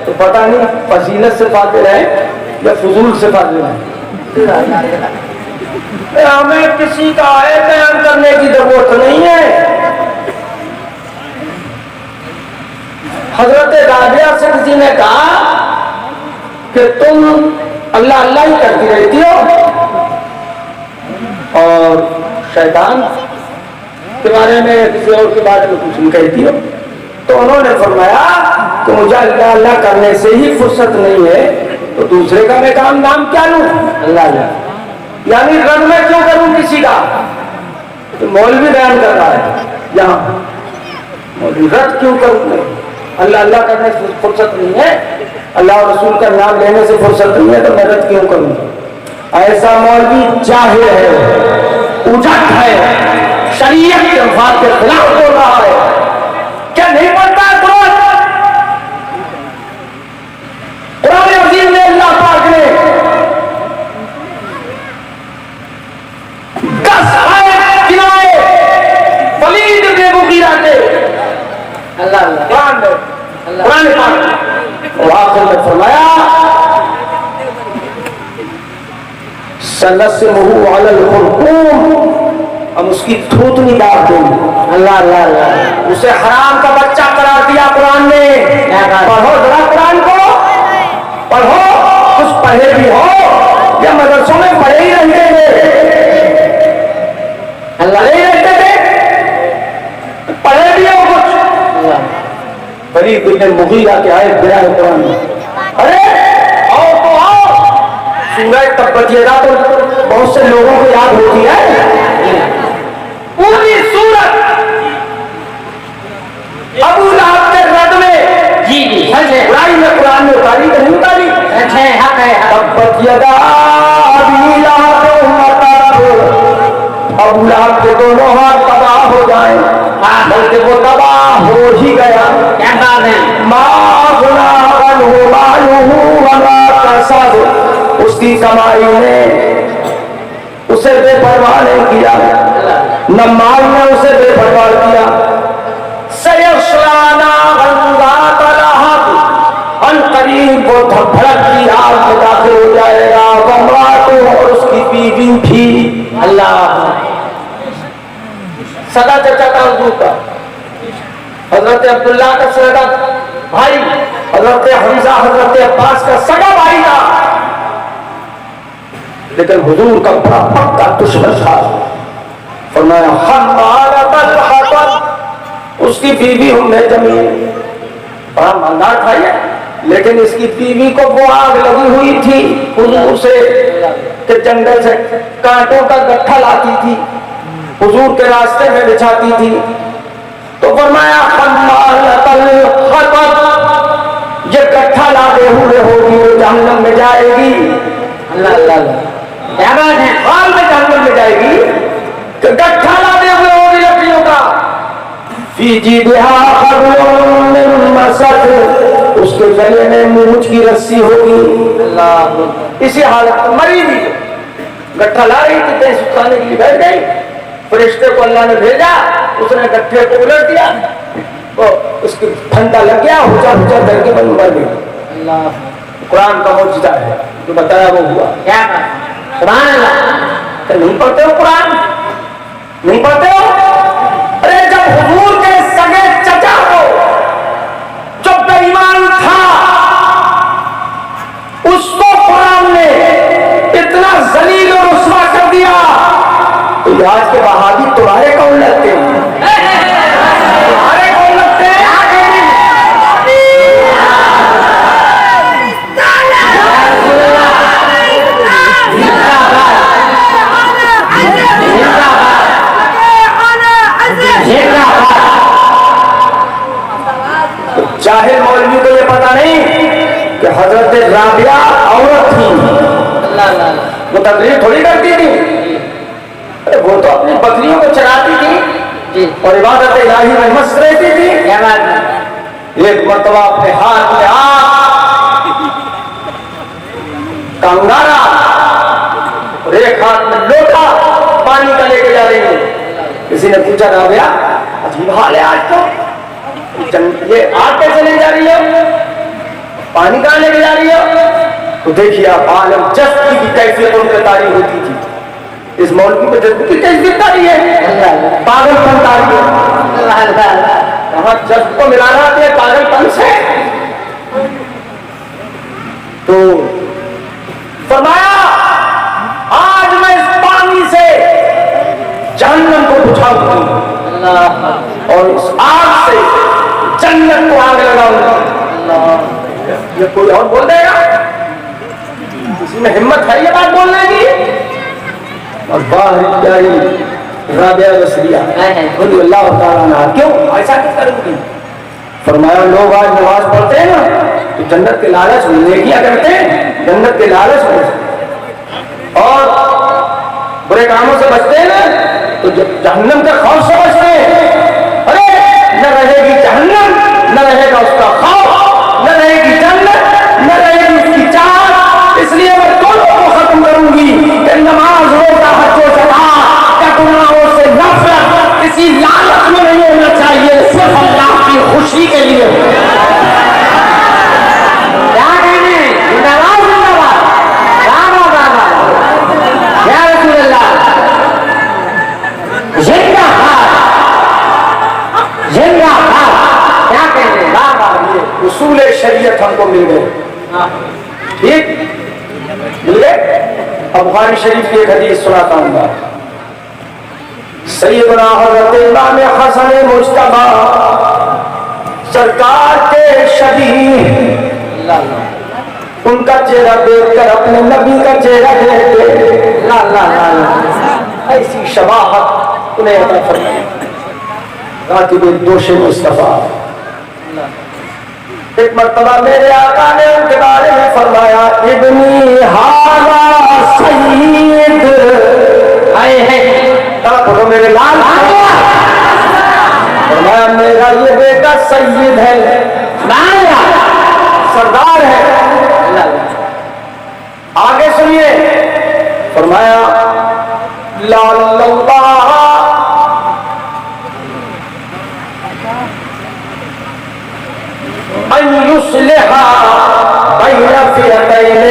تو پتہ نہیں فضیلت سے فاضل ہیں یا فضول سے فاضل ہیں۔ ہمیں کسی کا عیب بیان کرنے کی ضرورت نہیں ہے۔ حضرت رابعہ سے کسی نے کہا کہ تم اللہ اللہ ہی کرتی رہتی ہو اور شیطان کے بارے میں کسی اور کے بارے میں کچھ نہیں کہتی ہو، تو انہوں نے فرمایا کہ مجھے اللہ اللہ کرنے سے ہی فرصت نہیں ہے تو دوسرے کا میں کام نام کیا لوں؟ اللہ اللہ، یعنی رد میں کیوں کروں کسی کا؟ تو مولوی بیان کر رہا ہے یہاں، مولوی رد کیوں کروں میں؟ اللہ اللہ کرنے سے فرصت نہیں ہے، اللہ اور رسول کا نام لینے سے فرصت نہیں ہے تو میں رد کیوں کروں؟ ایسا مولوی جاہل ہے، اجٹ ہے، شریعت کے الفاظ کے خلاف بول رہا ہے۔ کیا نہیں پڑھتا ہے قرآن؟ قرآن عظیم میں اللہ پاک نے 10 آیت گنائے ولید بن مغیرہ کے، اللہ اللہ قرآن میں، قرآن پاک، اور آخر میں فرمایا سنسمہ علی الخرطوم، ہم اس کی تھوتنی ڈال دیں گے۔ اللہ اللہ اللہ، اسے حرام کا بچہ قرار دیا قرآن نے۔ پڑھو ذرا قرآن کو، پڑھو، کچھ پڑھے بھی ہو یا مدرسوں میں پڑھے ہی رہتے تھے، اللہ نہیں رہتے تھے، پڑھے بھی ہو کچھ۔ ولید بن مغیرہ کے آیت بیان قرآن میں، ارے آؤ تو آؤ، سورہ تبت یدا تو بہت سے لوگوں کو یاد ہوتی ہے، پوری سورت ابو لہب کے رد میں، جی برائی میں قرآن میں اتاری کہ نہیں اتاری؟ حق ہے، تبت یدا ابی لہب وتب، ابو لہب کے دونوں ہاتھ تباہ ہو جائیں، بلکہ وہ تباہ ہو ہی گیا۔ کیا بات ہے؟ ما اغنی عنہ مالہ وما کسب، اس کی کمائی نے اسے بے پرواہ نہیں کیا، نہ مال نے اسے بے پرواہ کیا۔ سیصلی نارا ذات لہب، ان قریب وہ بھڑک کی آگ میں داخل ہو جائے گا، وامرأتہ، اور اس کی بیوی بھی۔ اللہ، سدا چچا کا حضور کا، حضرت عبداللہ کا سگا بھائی، حضرت حمزہ حضرت عباس کا سگا بھائی تھا، لیکن حضور کا بڑا پکا دشمن تھا۔ فرمایا حمالۃ الحطب، اس کی بیوی ام جمیل، بڑا مالدار تھا یہ، لیکن اس کی بیوی کو وہ آگ لگی ہوئی تھی حضور سے کہ جنگل سے کانٹوں کا گٹھا لاتی تھی، حضور کے راستے میں بچھاتی تھی. تو فرمایا حمالۃ الحطب، یہ گٹھا لادے ہوئے ہوگی، وہ جہنم میں جائے گی. اللہ اللہ اللہ، کیا بات ہے. حال میں جہنم میں جائے گی کہ گٹھا لادے ہوئے ہوگی لکڑیوں کا. فی جیدہا حبل من مسد، اس کے گلے میں مونچھ کی رسی ہوگی. اللہ، اسی حالت میں مری بھی گٹھا لا رہی تھی، کہیں سکھانے کے لیے بیٹھ گئی. فرشتے کو اللہ نے بھیجا، اس نے گٹھے کو الٹ دیا، تو اس کی پھندا لگ گیا، ہچا ہچا کر کے بن مر گئی. اللہ، قرآن کا معجزہ ہے جو بتایا وہ ہوا. کیا بات. سبحان اللہ. کہ نہیں پڑھتے ہو قرآن؟ نہیں پڑھتے ہو؟ ارے جب حضور کے سگے چچا کو جو بے ایمان تھا اس کو قرآن نے اتنا ذلیل اور رسوا کر دیا، تو آج کے وہابی تمہارے کون لگتے ہیں؟ تمہارے کون لگتے ہیں؟ جاہل مولوی کو یہ پتا نہیں کہ حضرت رابعہ عورت تھی، وہ تقریر تھوڑی کرتی تھی. ارے وہ تو اپنی بکریوں کو چراتی تھی اور عبادت الہی میں مست رہتی تھی. کیا بات ہے. ایک مرتبہ اپنے ہاتھ میں کنگارا اور ایک ہاتھ میں لوٹا پانی کا لے کے جا رہی ہے. کسی نے پوچھا رابعہ عجیب حال ہے آج تو، یہ آگ کیسے لے جا رہی ہے، پانی کہاں لے کے جا رہی ہے؟ تو دیکھیے آپ عالم جذب کی کیفیت ان کی تاریخ ہوتی تھی. اس مولوی میں جذب کی کیفیت تاریخ ہے، پاگل پن تاریخ ہے. کہاں جذب کو ملانا آتے ہیں پاگل پن سے. تو فرمایا آج میں اس پانی سے جہنم کو بجھاؤں گی اور اس آگ سے جنت کو آگ لگاؤں گی. یہ کوئی اور بول دے گا؟ کسی میں ہمت ہے یہ بات بولنے کی؟ اور باہر پیاری رابعہ بصریہ رضی اللہ تعالیٰ عنہا کیوں ایسا کیوں کروں گی؟ فرمایا لوگ آج نماز پڑھتے ہیں نا تو جنت کے لالچ میں کیا کرتے ہیں، جنت کے لالچ میں، اور برے کاموں سے بچتے ہیں نا تو جہنم کے خوف سے بچتے ہیں. ارے نہ رہے گی جہنم، نہ رہے گا اس کا خوف، نہ رہے گی جنت، نہ رہے گی اس کی چاہت. اس لیے میں دونوں کو ختم کروں گی کہ نماز روزہ حج و زکات کا گناہوں سے نفرت کسی لالچ میں نہیں ہونا چاہیے، صرف اللہ کی خوشی کے لیے. کیا کہنے. زندہ باد زندہ باد. بابا بابا یا رسول اللہ. زندہ باد زندہ باد. کیا کہنے. بابا اصول شریعت ہم کو مل گئے. ٹھیک مل گئے. اب بخاری شریف کی ایک حدیث سناتا ہوں گا. سیدنا حضرت امام حسن مجتبی سرکار کے شبیہ، ان کا چہرہ دیکھ کر اپنے نبی کا چہرہ دیکھ کر ایسی شباہت انہیں عطا فرمائی. راکب دوش مصطفیٰ. ایک مرتبہ میرے آقا نے ان کے بارے میں فرمایا ابنی ہاذا سید. بولو میرے لال. فرمایا میرا یہ بیٹا سید ہے، سردار ہے. آگے سنیے. فرمایا لعل اللہ ان یصلح بین فئتین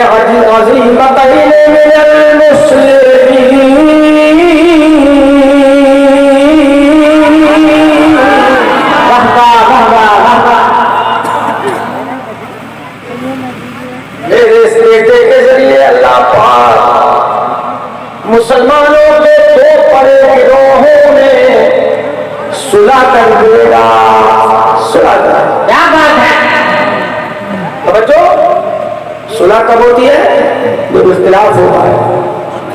عظیمتین من المسلمین. میرے اس بیٹے کے ذریعے اللہ پاک مسلمانوں کے دو بڑے گروہوں میں صلح کر دے گا. صلح کر. کیا بات ہے. توجہ صلح کب ہوتی ہے؟ جب اختلاف ہوتا ہے.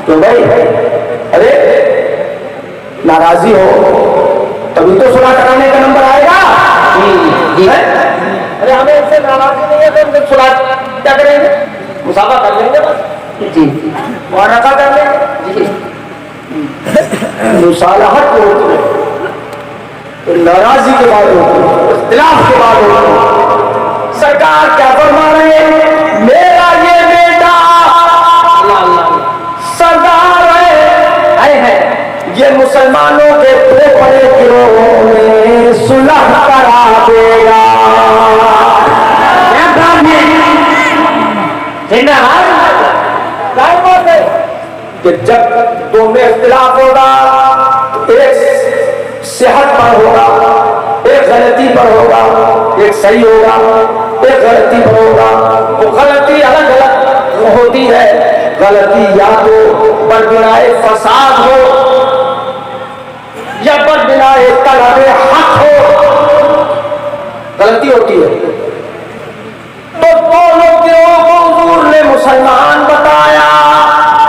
تو بھائی ارے ناراضی ہو تبھی تو صلح کرانے کا نمبر آئے گا. ارے ہمیں اس سے ناراضی نہیں ہے تو ہم صلح کیا کریں گے؟ مسافہ کر لیں گے بس. جی معرکہ کر لیں گے. مصالحت کو ہوتی ہے تو ناراضی کے بعد ہوتی ہے, اختلاف کے بعد ہوتی ہے. سرکار کیا فرما رہے ہیں؟ میرا یہ بیٹا سردار ہے, یہ مسلمانوں کے دو بڑے گروہوں میں صلح کرا دے گا. کہ جب دو میں اختلاف ہوگا تو ایک صحت پر ہوگا, ایک غلطی پر ہوگا, ایک صحیح ہوگا, ایک غلطی پر ہوگا. وہ غلطی الگ الگ ہوتی ہے. غلطی یا تو بربنائے فساد ہو یا بربنائے طلب حق ہو, غلطی ہوتی ہے. تو دونوں گروہوں کو حضور نے مسلمان بتایا.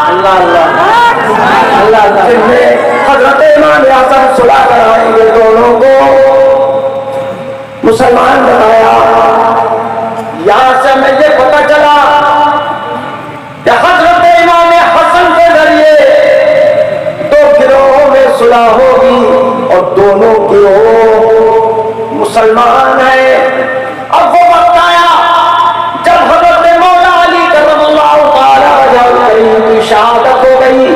اللہ اللہ اللہ اللہ. جن میں حضرت امام حسن صلح کرائیں گے دونوں کو مسلمان بتایا. یہاں سے ہمیں یہ پتہ چلا کہ حضرت امام حسن کے ذریعے دو گروہوں میں صلح ہوگی اور دونوں گروہ مسلمان ہیں. اب وہ وقت آیا جب حضرت مولا علی کرم اللہ تعالی وجہہ الکریم کی شہادت ہو گئی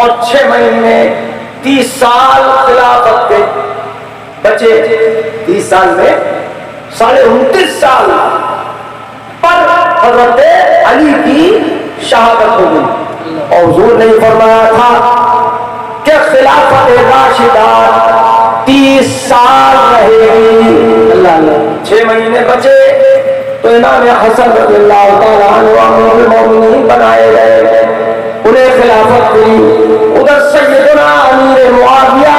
اور 6 مہینے 30 سال خلافت کے بچے. 30 سال میں 29.5 سال پر حضرت علی کی شہادت ہو گئی. اور حضور نے فرمایا تھا کہ خلافت راشدہ 30 سال رہے گی. اللہ اللہ. 6 مہینے بچے تو امام حسن رضی اللہ تعالیٰ عنہ امیر المومنین بنائے گئے, انہیں خلافت ملی. ادھر سیدنا امیر معاویہ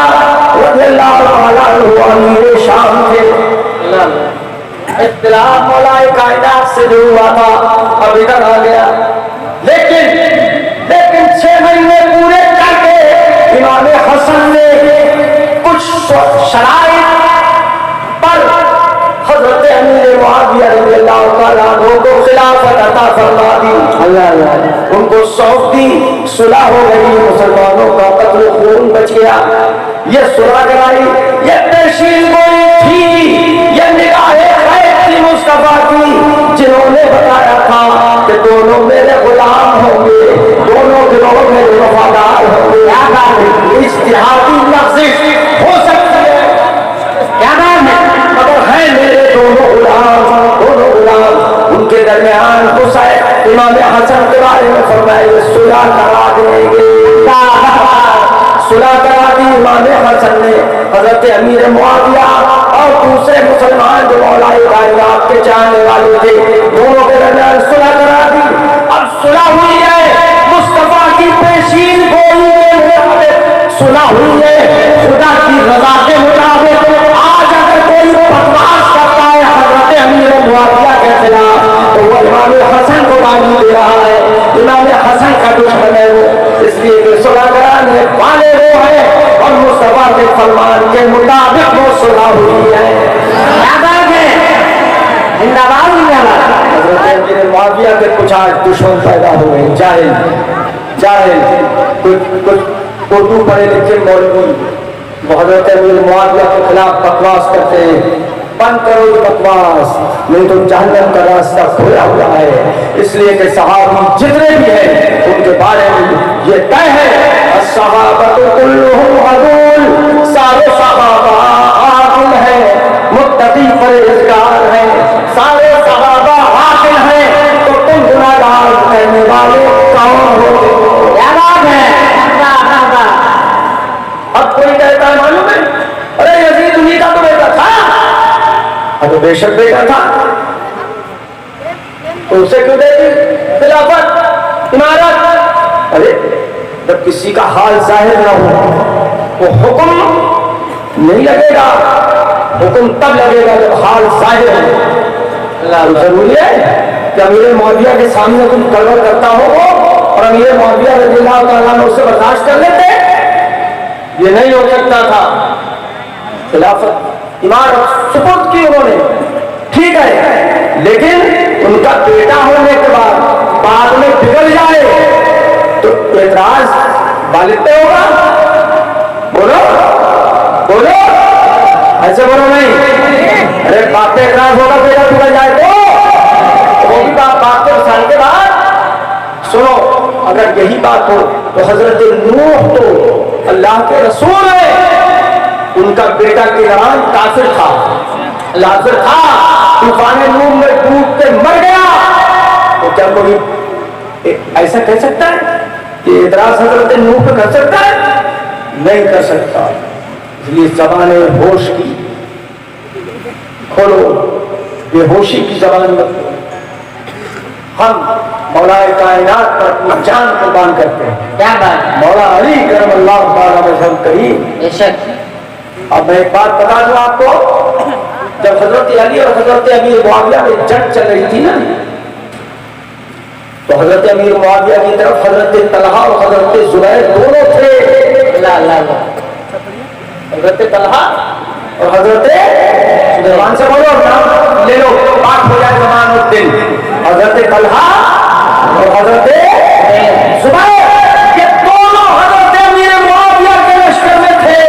رضی اللہ تعالیٰ عنہ امیر شام تھے. اختلاف مولا کائنات سے جو ہوا تھا اب ادھر آ گیا. لیکن 6 مہینے پورے کر کے امام حسن نے کچھ شرائط پر حضرت امیر معاویہ رضی اللہ تعالیٰ عنہ کو خلافت عطا فرما دی. ان کو سونپ دی. صلح ہو گئی, مسلمانوں کا قتل و خون بچ گیا. یہ صلح کرائی, یہ پیشین گوئی تھی, یہ نگاہ خیر تھی مصطفیٰ کی, جنہوں نے بتایا تھا کہ دونوں میرے غلام ہوں گے, دونوں گروہ میرے وفادار ہوں گے. اجتہادی لفظ ہو سکتی ہے کیا نام ہے, مگر ہے میرے دونوں غلام. ان کے درمیان حسین امام حسن کے بارے میں فرمایا صلح کرا دیں گے. صلح کرا دی امام حسن نے. حضرت امیر معاویہ اور دوسرے مسلمان جو مولا کائنات کے چاہنے والے تھے, دونوں کے درمیان صلح کرا دی. اب صلح ہوئی ہے مصطفیٰ کی پیشین گوئی کے مطابق صلح ہوئی ہے خدا کی رضا کے مطابق. آج اگر کوئی بکواس کرتا ہے حضرت امیر معاویہ کے خلاف تو وہ امام حسن کو گالی دے رہا ہے, امام حسن کا دشمن ہے وہ. اس لیے کہ صلح کرانے والے وہ ہیں اور مصطفیٰ کے فرمان کے مطابق وہ صلح ہوئی ہے. حضرت امیر معاویہ کے کچھ آج دشمن پیدا ہوئے, جاہل کچھ اردو پڑھے لکھے مولوی وہ حضرت امیر معاویہ کے خلاف بکواس کرتے ہیں. بند کرو یہ بکواس, نہیں تو جہنم کا راستہ کھلا ہوا ہے. اس لیے کہ صحابی جتنے بھی ہیں ان کے بارے میں یہ طے ہے الصحابۃ کلھم عدول, سارے صحابہ عادل ہیں, متقی پرہیزگار ہیں, سارے صحابہ عاقل ہیں. تو تم گناہگار کہنے والے کون ہو؟ کیا بات ہے. اب کوئی کہتا ہے معلوم ہے ارے یزید انہی کا تو بیٹا تھا. اب بے شک بیٹا تھا تو اسے کیوں دے دی خلافت امارت؟ ارے جب کسی کا حال ظاہر نہ ہو وہ حکم نہیں لگے گا. حکم تب لگے گا جب حال ظاہر ہے. اللہ ضروری ہے کہ امیر معاویہ کے سامنے کچھ گڑبڑ کرتا ہو اور امیر معاویہ رضی اللہ تعالیٰ عنہ اسے برداشت کر لیتے؟ یہ نہیں ہو سکتا تھا. خلافت عمارت سپرد کی انہوں نے، ٹھیک ہے، لیکن ان کا بیٹا ہونے کے بعد میں بگڑ جائے تو اعتراض والد پہ ہوگا. بولو بولو، ایسے بولو نہیں. ارے باپ پہ اعتراض ہوگا، بیٹا بگڑ جائے تو وہ بھی باپ کے سال کے بعد. سنو، اگر یہی بات ہو تو حضرت نوح تو اللہ کے رسول ہے، ان کا بیٹا کینعان کافر تھا، لازر تھا، طوفان نوح میں ڈوب کے مر گیا. تو کیا کوئی ایسا کہہ سکتا ہے کہ اعتراض حضرت نوح پہ کر سکتا ہے؟ نہیں کر سکتا. اس لیے زبان ہوش کی کھولو، بے ہوشی کی زبان مت. ہم مولا کائنات پر اپنی جان قربان کرتے ہیں. کیا بات، مولا علی کرم اللہ تعالیٰ وجہہ کریم. بے شک. اب میں ایک بات بتا دوں آپ کو، جب حضرت علی اور حضرت امیر معاویہ میں جنگ چل رہی تھی نا، تو حضرت امیر معاویہ کی طرف حضرت طلحہ اور حضرت زبیر دونوں تھے. اللہ اللہ اللہ. حضرت طلحہ اور حضرت زبان سے بولو، نام لے لو، بات ہو جائے زمان الدین. حضرت طلحہ اور حضرت زبیر، یہ دونوں حضرت امیر معاویہ کے لشکر میں تھے،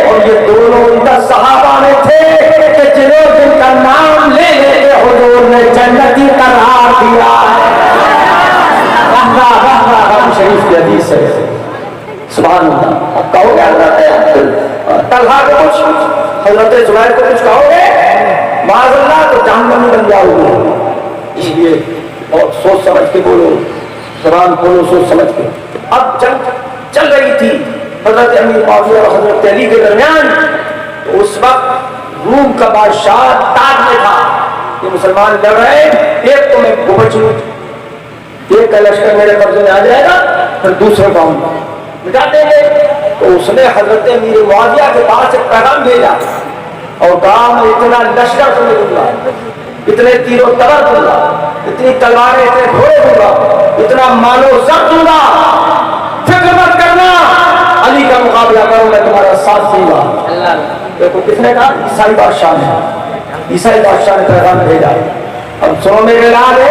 اور یہ دونوں ان کا صحابہ میں تھے کہ جن کا نام لے لے کے حضور نے جنتی قرار دیا. شریف کی حدیث ہے. سبحان اللہ. اب کہو گے حضرت طلحہ کو کچھ، حضرت زبیر کو کچھ کہو گے معاذ اللہ تو جہنمی بن جاؤ گے. اس لیے بہت سوچ سمجھ کے بولو، زبان کھولو سوچ سمجھ کے. اب جنگ چل رہی تھی حضرت امیر معاویہ اور حضرت علی کے درمیان. تو اس وقت روم کا بادشاہ تاج میں تھا. یہ مسلمان لڑ رہے، ایک تو میں گھبچ لوں، ایک کا لشکر میرے قبضے میں آ جائے گا، پھر دوسرے کو ہم مٹا دیں گے. تو اس نے حضرت امیر معاویہ کے پاس ایک پیغام بھیجا اور کہا میں اتنا لشکر تمہیں دوں گا، اتنے تیر و تبر دوں گا، اتنی تلواریں، اتنے گھوڑے دوں گا، اتنا مال و زر دوں گا، فکر مت کرنا، علی کا مقابلہ کرو، میں تمہارا ساتھ دوں گا. دیکھو کس نے کہا؟ عیسائی بادشاہ نے. عیسائی بادشاہ نے پیغام بھیجا. اب سنو میرے لال،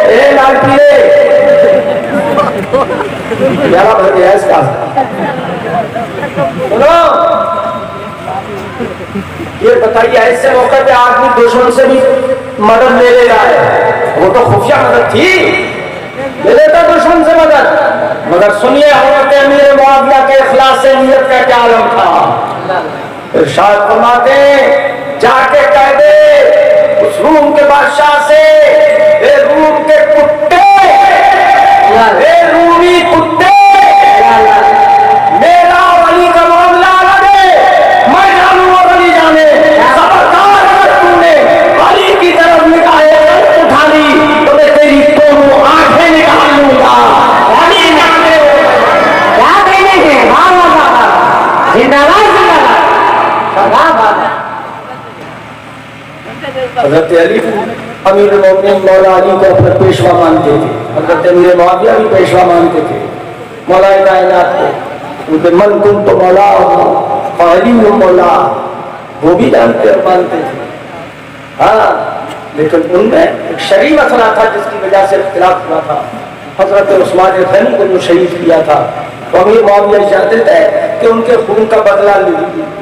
اے لال پیلے، گیارہ بج گیا اس کا. سنو، یہ بتائیے ایسے موقع پہ آدمی دشمن سے بھی مدد لے لے رہا ہے. وہ تو خفیہ مدد تھی، لے لیتا دشمن سے مدد. مگر سنیے حضرت امیر معاویہ کے اخلاص نیت کا کیا عالم تھا. ارشاد فرماتے جا کے کہہ دے اس روم کے بادشاہ سے، اے روم کے کتے، اے رومی کتے، میرا علی کا معاملہ الگ ہے، میں جانوں اور علی جانے. خبردار اگر تم نے علی کی طرف نگاہیں اٹھا لی تو میں تیری دونوں آنکھیں نکال لوں گا. علی جانے کیا کہنے ہیں؟ زندہ باد زندہ باد. حضرت علی امیر المومنین مولا علی کو اپنا پیشوا مانتے تھے. حضرت امیر معاویہ بھی پیشوا مانتے تھے مولا کائنات کو. ان کے من کن تو مولا علی مولا وہ بھی جانتے اور مانتے تھے. ہاں، لیکن ان میں ایک شرعی مسئلہ تھا جس کی وجہ سے اختلاف ہوا تھا. حضرت عثمان غنی کو جو شہید کیا تھا، تو امیر معاویہ چاہتے تھے کہ ان کے خون کا بدلہ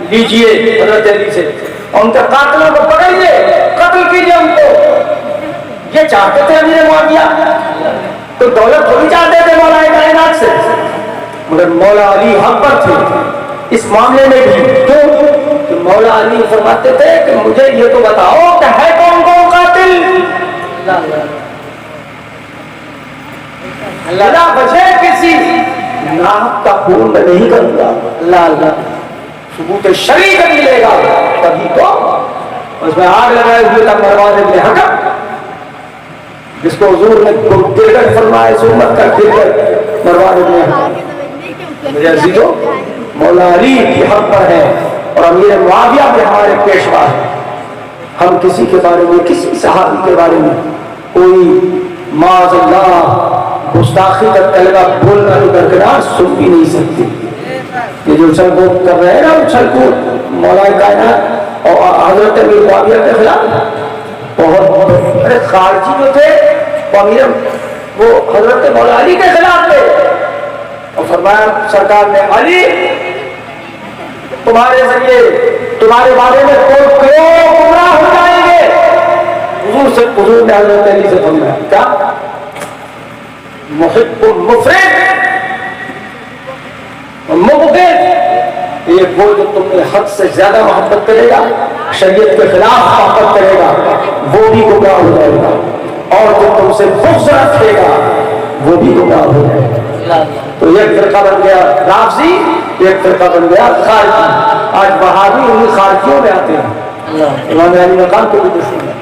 لیجئے حضرت علی سے، ان کے قاتلوں کو پکڑیے، قتل کیجیے ان کو. یہ چاہتے تھے امیر معاویہ. تو دولت تھوڑی چاہتے تھے مولا کائنات سے، مگر مولا علی حق پر تھے اس معاملے میں بھی. کیوں کہ مولا علی فرماتے تھے کہ مجھے یہ تو بتاؤ کہ ہے کون کون قاتل. اللہ بچے کسی ناحق کا خون میں نہیں کروں گا. اللہ اللہ ثبوت شرعی کا ملے گا تبھی تو. اس میں آگ لگائے ہوئے تھا مروان ابن حکم، جس کو حضور نے گرگٹ فرمایا، اس امت کا گرگٹ مروان ابن حکم. میرے عزیزو، مولا علی بھی حق پر ہے اور امیر معاویہ بھی ہمارے پیشوا ہے. ہم کسی کے بارے میں، کسی صحابی کے بارے میں کوئی معاذ اللہ گستاخی کا کلمہ بولنا بھی درکنار سن بھی نہیں سکتی. یہ جو اچھل کود کر رہے ہیں نا اچھل کود مولا کائنات اور حضرت امیر معاویہ کے خلاف بہت بڑے خارجی جو تھے وہ حضرت مولا علی کے خلاف تھے اور فرمایا سرکار نے علی تمہارے ذریعے تمہارے بارے میں کروڑ گمراہ ہو جائیں گے. حضور نے حضرت علی سے فرمایا کیا محب مفرد مبغض یہ وہ جو تم نے حد سے زیادہ محبت کرے گا شریعت کے خلاف محبت کرے گا وہ بھی گمراہ ہو جائے گا اور جو تم سے بغض رکھے گا وہ بھی گمراہ ہو جائے گا. تو ایک فرقہ بن گیا رافضی ایک فرقہ بن گیا خارجی. آج وہابی انہیں خارجیوں میں آتے ہیں. امام علی مقام کو بھی دشمن ہے.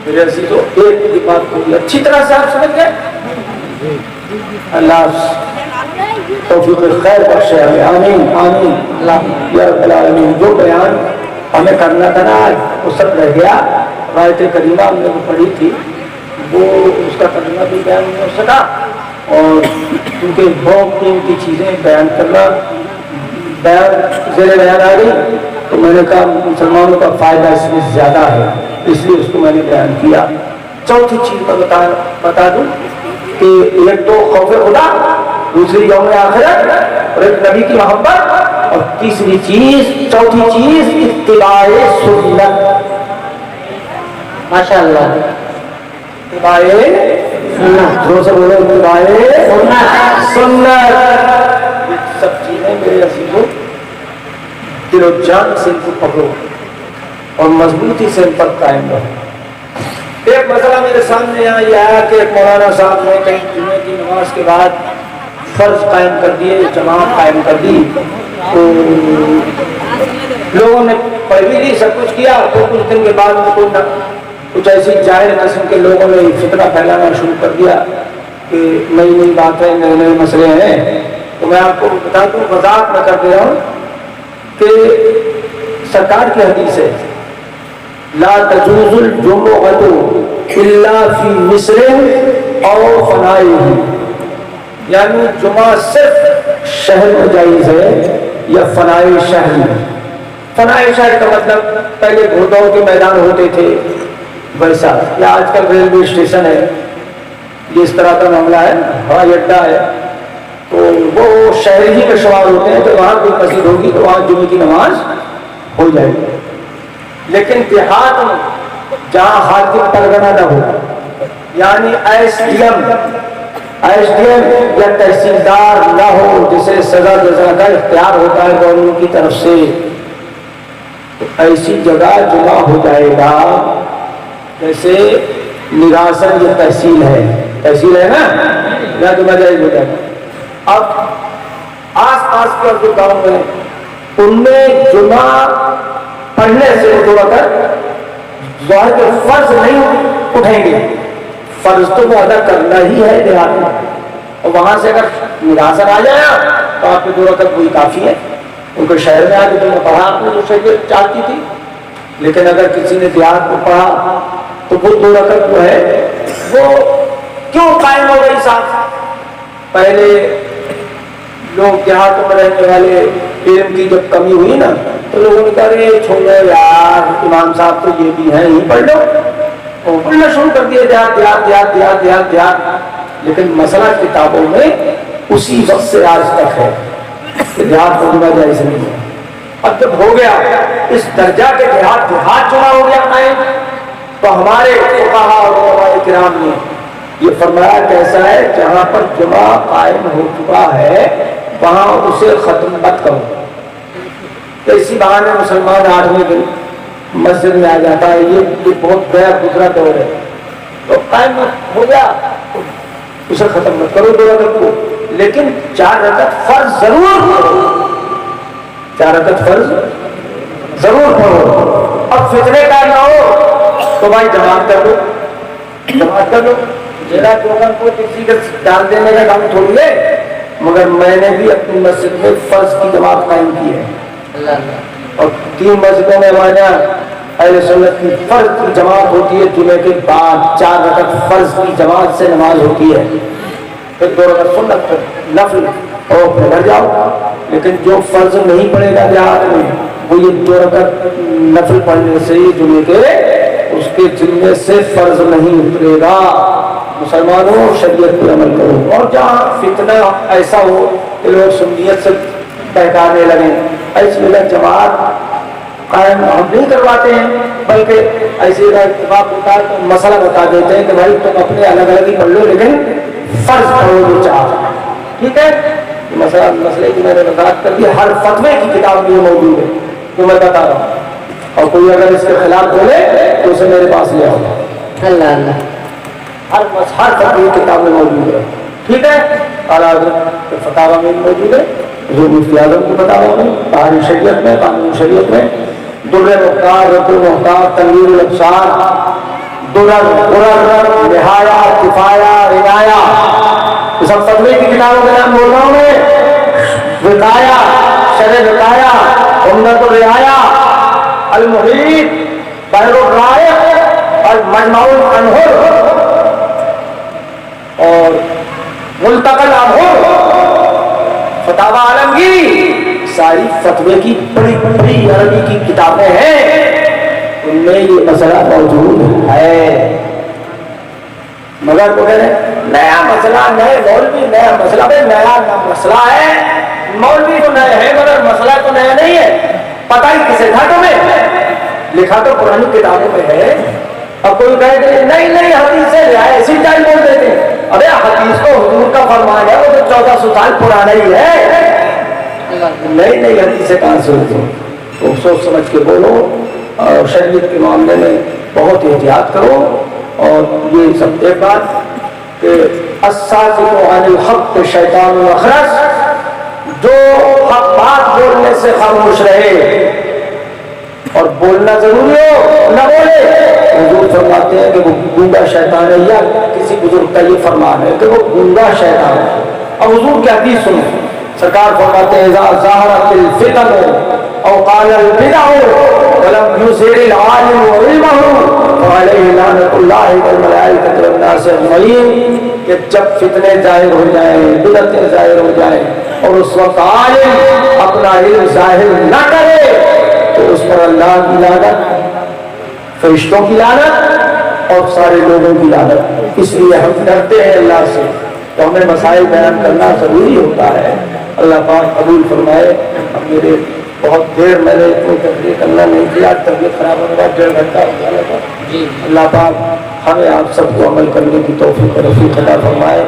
میرے عزیزو ایک بات کو اچھی طرح سے آپ سمجھ گئے. اللہ توفیق خیر بخشے ہمیں آمین آمین یا رب العالمین. جو بیان ہمیں کرنا تھا نا آج وہ سب رہ گیا. آیت کریمہ ہم نے پڑھی تھی وہ اس کا ترجمہ بھی بیان نہیں ہو سکا اور کیونکہ بہت قیمتی چیزیں بیان کرنا زیر بیان آ گئی تو میں نے کہا مسلمانوں کا فائدہ اس میں زیادہ ہے اس لیے اس کو میں نے بیان کیا. چوتھی چیز میں بتا دوں کہ ایک تو خوف خدا دوسری یوم آخرت اور ایک نبی کی محبت اور تیسری چیز چوتھی چیز اتباع سنت. ماشاء اللہ اتباع سنت. جو سے بولے اتباع سنت. یہ سب چیزیں میرے عزیزوں دل و جان سے ان کو پکڑو اور مضبوطی سے ان پر قائم رہو. ایک مسئلہ میرے سامنے یہاں یہ آیا کہ ایک مولانا صاحب نے کہیں جمعے کی نماز کے بعد فرض قائم کر دیے جماعت قائم کر دی تو لوگوں نے پڑھ بھی لی سب کچھ کیا تو کچھ دن کے بعد میں کچھ ایسی جاہل قسم کے لوگوں نے فتنہ پھیلانا شروع کر دیا کہ نئی نئی باتیں نئے نئے مسئلے ہیں. تو میں آپ کو بتا دوں وضاحت میں کر دے رہا ہوں کہ سرکار کی حدیث ہے لا تجوز الجمعۃ الا فی مصر او فنائہ. یعنی جمعہ صرف شہر میں جائز ہے یا فنائے شہر میں. فنائے شہر کا مطلب پہلے گھوڑدوڑ کے میدان ہوتے تھے ویسا یا آج کل ریلوے اسٹیشن ہے یہ اس طرح کا معاملہ ہے ہوائی اڈا ہے تو وہ شہر ہی میں شمار ہوتے ہیں تو وہاں کوئی مسجد ہوگی تو وہاں جمعے کی نماز ہو جائے گی. لیکن دیہات میں جہاں حاکم پرگنہ نہ ہو یعنی ایس ڈی ایم یا تحصیلدار نہ ہو جسے سزا جزا کا اختیار ہوتا ہے گورنمنٹ کی طرف سے تو ایسی جگہ جمع ہو جائے گا. جیسے نگاسن یہ تحصیل ہے نا یا جمع جائز ہو جائے گا. اب آس پاس کے جو گاؤں میں ان میں جمعہ پڑھنے سے جو اگر ظاہر کے فرض نہیں اٹھیں گے فرض تو وہ ادا کرنا ہی ہے دیہات میں اور وہاں سے اگر نگاسن آ جائے تو آپ کے دو رکعت وہی کافی ہے. ان کو شہر میں آ کے تم نے پڑھا آپ نے جو شریعت چاہتی تھی لیکن اگر کسی نے دیہات کو پڑھا تو وہ دو رکعت جو ہے وہ کیوں قائم ہو گئی ساتھ. پہلے لوگ دیہاتوں میں رہنے والے علم کی جب کمی ہوئی نا تو لوگوں نے کہا رہے چھوڑو یار امام صاحب تو یہ بھی ہیں ہی پڑھ لو اور پڑھنا شروع کر دیے دیہات. لیکن مسئلہ کتابوں میں اسی وقت سے آج تک ہے کہ دیہات کو جمع جائز نہیں ہے. اب جب ہو گیا اس درجہ کے دیہات جمع ہو گیا قائم تو ہمارے فقہاء اور علماء کرام نے یہ فرمایا کیسا ہے جہاں پر جمعہ قائم ہو چکا ہے وہاں اسے ختم مت کرو. اسی بہانے مسلمان 8ویں دن مسجد میں آ جاتا ہے یہ بہت گیا گزرا دور ہے تو قائم ہو گیا اسے ختم مت کرو 2 رکعت کو لیکن 4 رکعت فرض ضرور پڑھو. 4 رکعت فرض ضرور پڑھو. اب فتنے کا نہ ہو تو بھائی جماعت کر لو جیرا لوگوں کو کسی کے ڈال دینے کا کام تھوڑی ہے. مگر میں نے بھی اپنی مسجد میں فرض کی جماعت قائم کی ہے اور 3 مسجدوں میں ہمارے اہل سنت کی فرض کی جماعت ہوتی ہے جمعے کے بعد 4 رکعت فرض کی جماعت سے نماز ہوتی ہے، پھر 2 رکعت سنت پھر نفل اور پھر گھر جاؤ. لیکن جو فرض نہیں پڑے گا دیہات میں وہ یہ 2 رکعت نفل پڑھنے سے جمعے کے اس کے ذمے سے فرض نہیں اترے گا. مسلمانوں شریعت پر عمل کرو. اور جہاں فتنہ ایسا ہو کہ لوگ سنیت سے بہکانے لگیں، اس میں جماعت قائم ہم نہیں کرواتے ہیں، بلکہ ایسے کا اتفاق ہوتا ہے تو مسئلہ بتا دیتے ہیں کہ بھائی تم اپنے الگ الگ ہی پڑھ لو لیکن فرض پڑھو جو چاہو. ٹھیک ہے، مسئلے کی میں نے وضاحت کر دی. ہر فتوے کی کتاب میں موجود ہے جو میں بتا رہا ہوں، اور کوئی اگر اس کے خلاف بولے تو اسے میرے پاس لے آؤ. اللہ اللہ. ہر فتوے کی کتاب میں موجود ہے. ٹھیک ہے، اعلیٰ حضرت فتاوی میں موجود ہے، جو مفتی اعظم کو بتا رہا ہوں. بہاری شریعت میں، قانون شریعت میں در مختار، رد المختار، تنویر الابصار، درر، غرر، نہایا، کفایا، عنایا، یہ سب فتوے کی کتابوں کے نام بول رہا ہوں میں. وقایا، شرح وقایا، عمدۃ الرعایا، المحیط، بحر الرائق اور مجمع الانہر اور ملتقى الابحر، فتاوی عالمگیری، ساری فتوے کی بڑی بڑی عربی کی کتابیں ہیں، ان میں یہ مسئلہ موجود ہے. مگر وہ کہہ رہے ہیں نیا مسئلہ، نئے مولوی نیا مسئلہ. بھائی نیا مسئلہ ہے، مولوی تو نئے ہے مگر مسئلہ تو نیا نہیں ہے. پتہ ہی کسے تھا تمہیں؟ لکھا تو پرانی کتابوں میں ہے. اب کوئی کہے کہ نہیں حدیث سے ایسی ٹائم بول دیتے ہیں. ارے حدیث کو حضور کا فرمان ہے، وہ تو 1400 سال پرانا ہی ہے. نئی حدیث سے کہاں سے ہوتی؟ تو سوچ سمجھ کے بولو، اور شریعت کے معاملے میں بہت احتیاط کرو. اور یہ سب ایک بات کہ الساکت عن الحق شیطان الاخرس، جو حق بات بولنے سے خاموش رہے اور بولنا ضروری ہو نہ بولے. حضور فرماتے ہیں کہ وہ گونگا شیطان ہے، یا کسی بزرگ کا یہ فرمان ہے کہ وہ گونگا شیطان ہے. اب حضور کی حدیث سنیں، سرکار فرماتے ہیں اذا ظہرت الفتن او قال البدع ولم یظہر العالم علمہ فعلیہ لعنۃ اللہ والملائکۃ والناس اجمعین، کہ جب فتنے ظاہر ہو جائیں، بدعتیں ظاہر ہو جائیں اور اس وقت عالم اپنا علم ظاہر نہ کرے تو اس پر اللہ کی لعنت، فرشتوں کی لعنت اور سارے لوگوں کی لعنت. اس لیے ہم ڈرتے ہیں اللہ سے، تو ہمیں مسائل بیان کرنا ضروری ہوتا ہے. اللہ پاک قبول فرمائے. اب میرے بہت دیر میں نے اتنی تقریر کرنا نہیں کیا، طبیعت خراب ہونے کا 1.5 گھنٹہ ہو گیا تھا. اللہ پاک ہمیں آپ سب کو عمل کرنے کی توفیق و رفیق عطا فرمائے.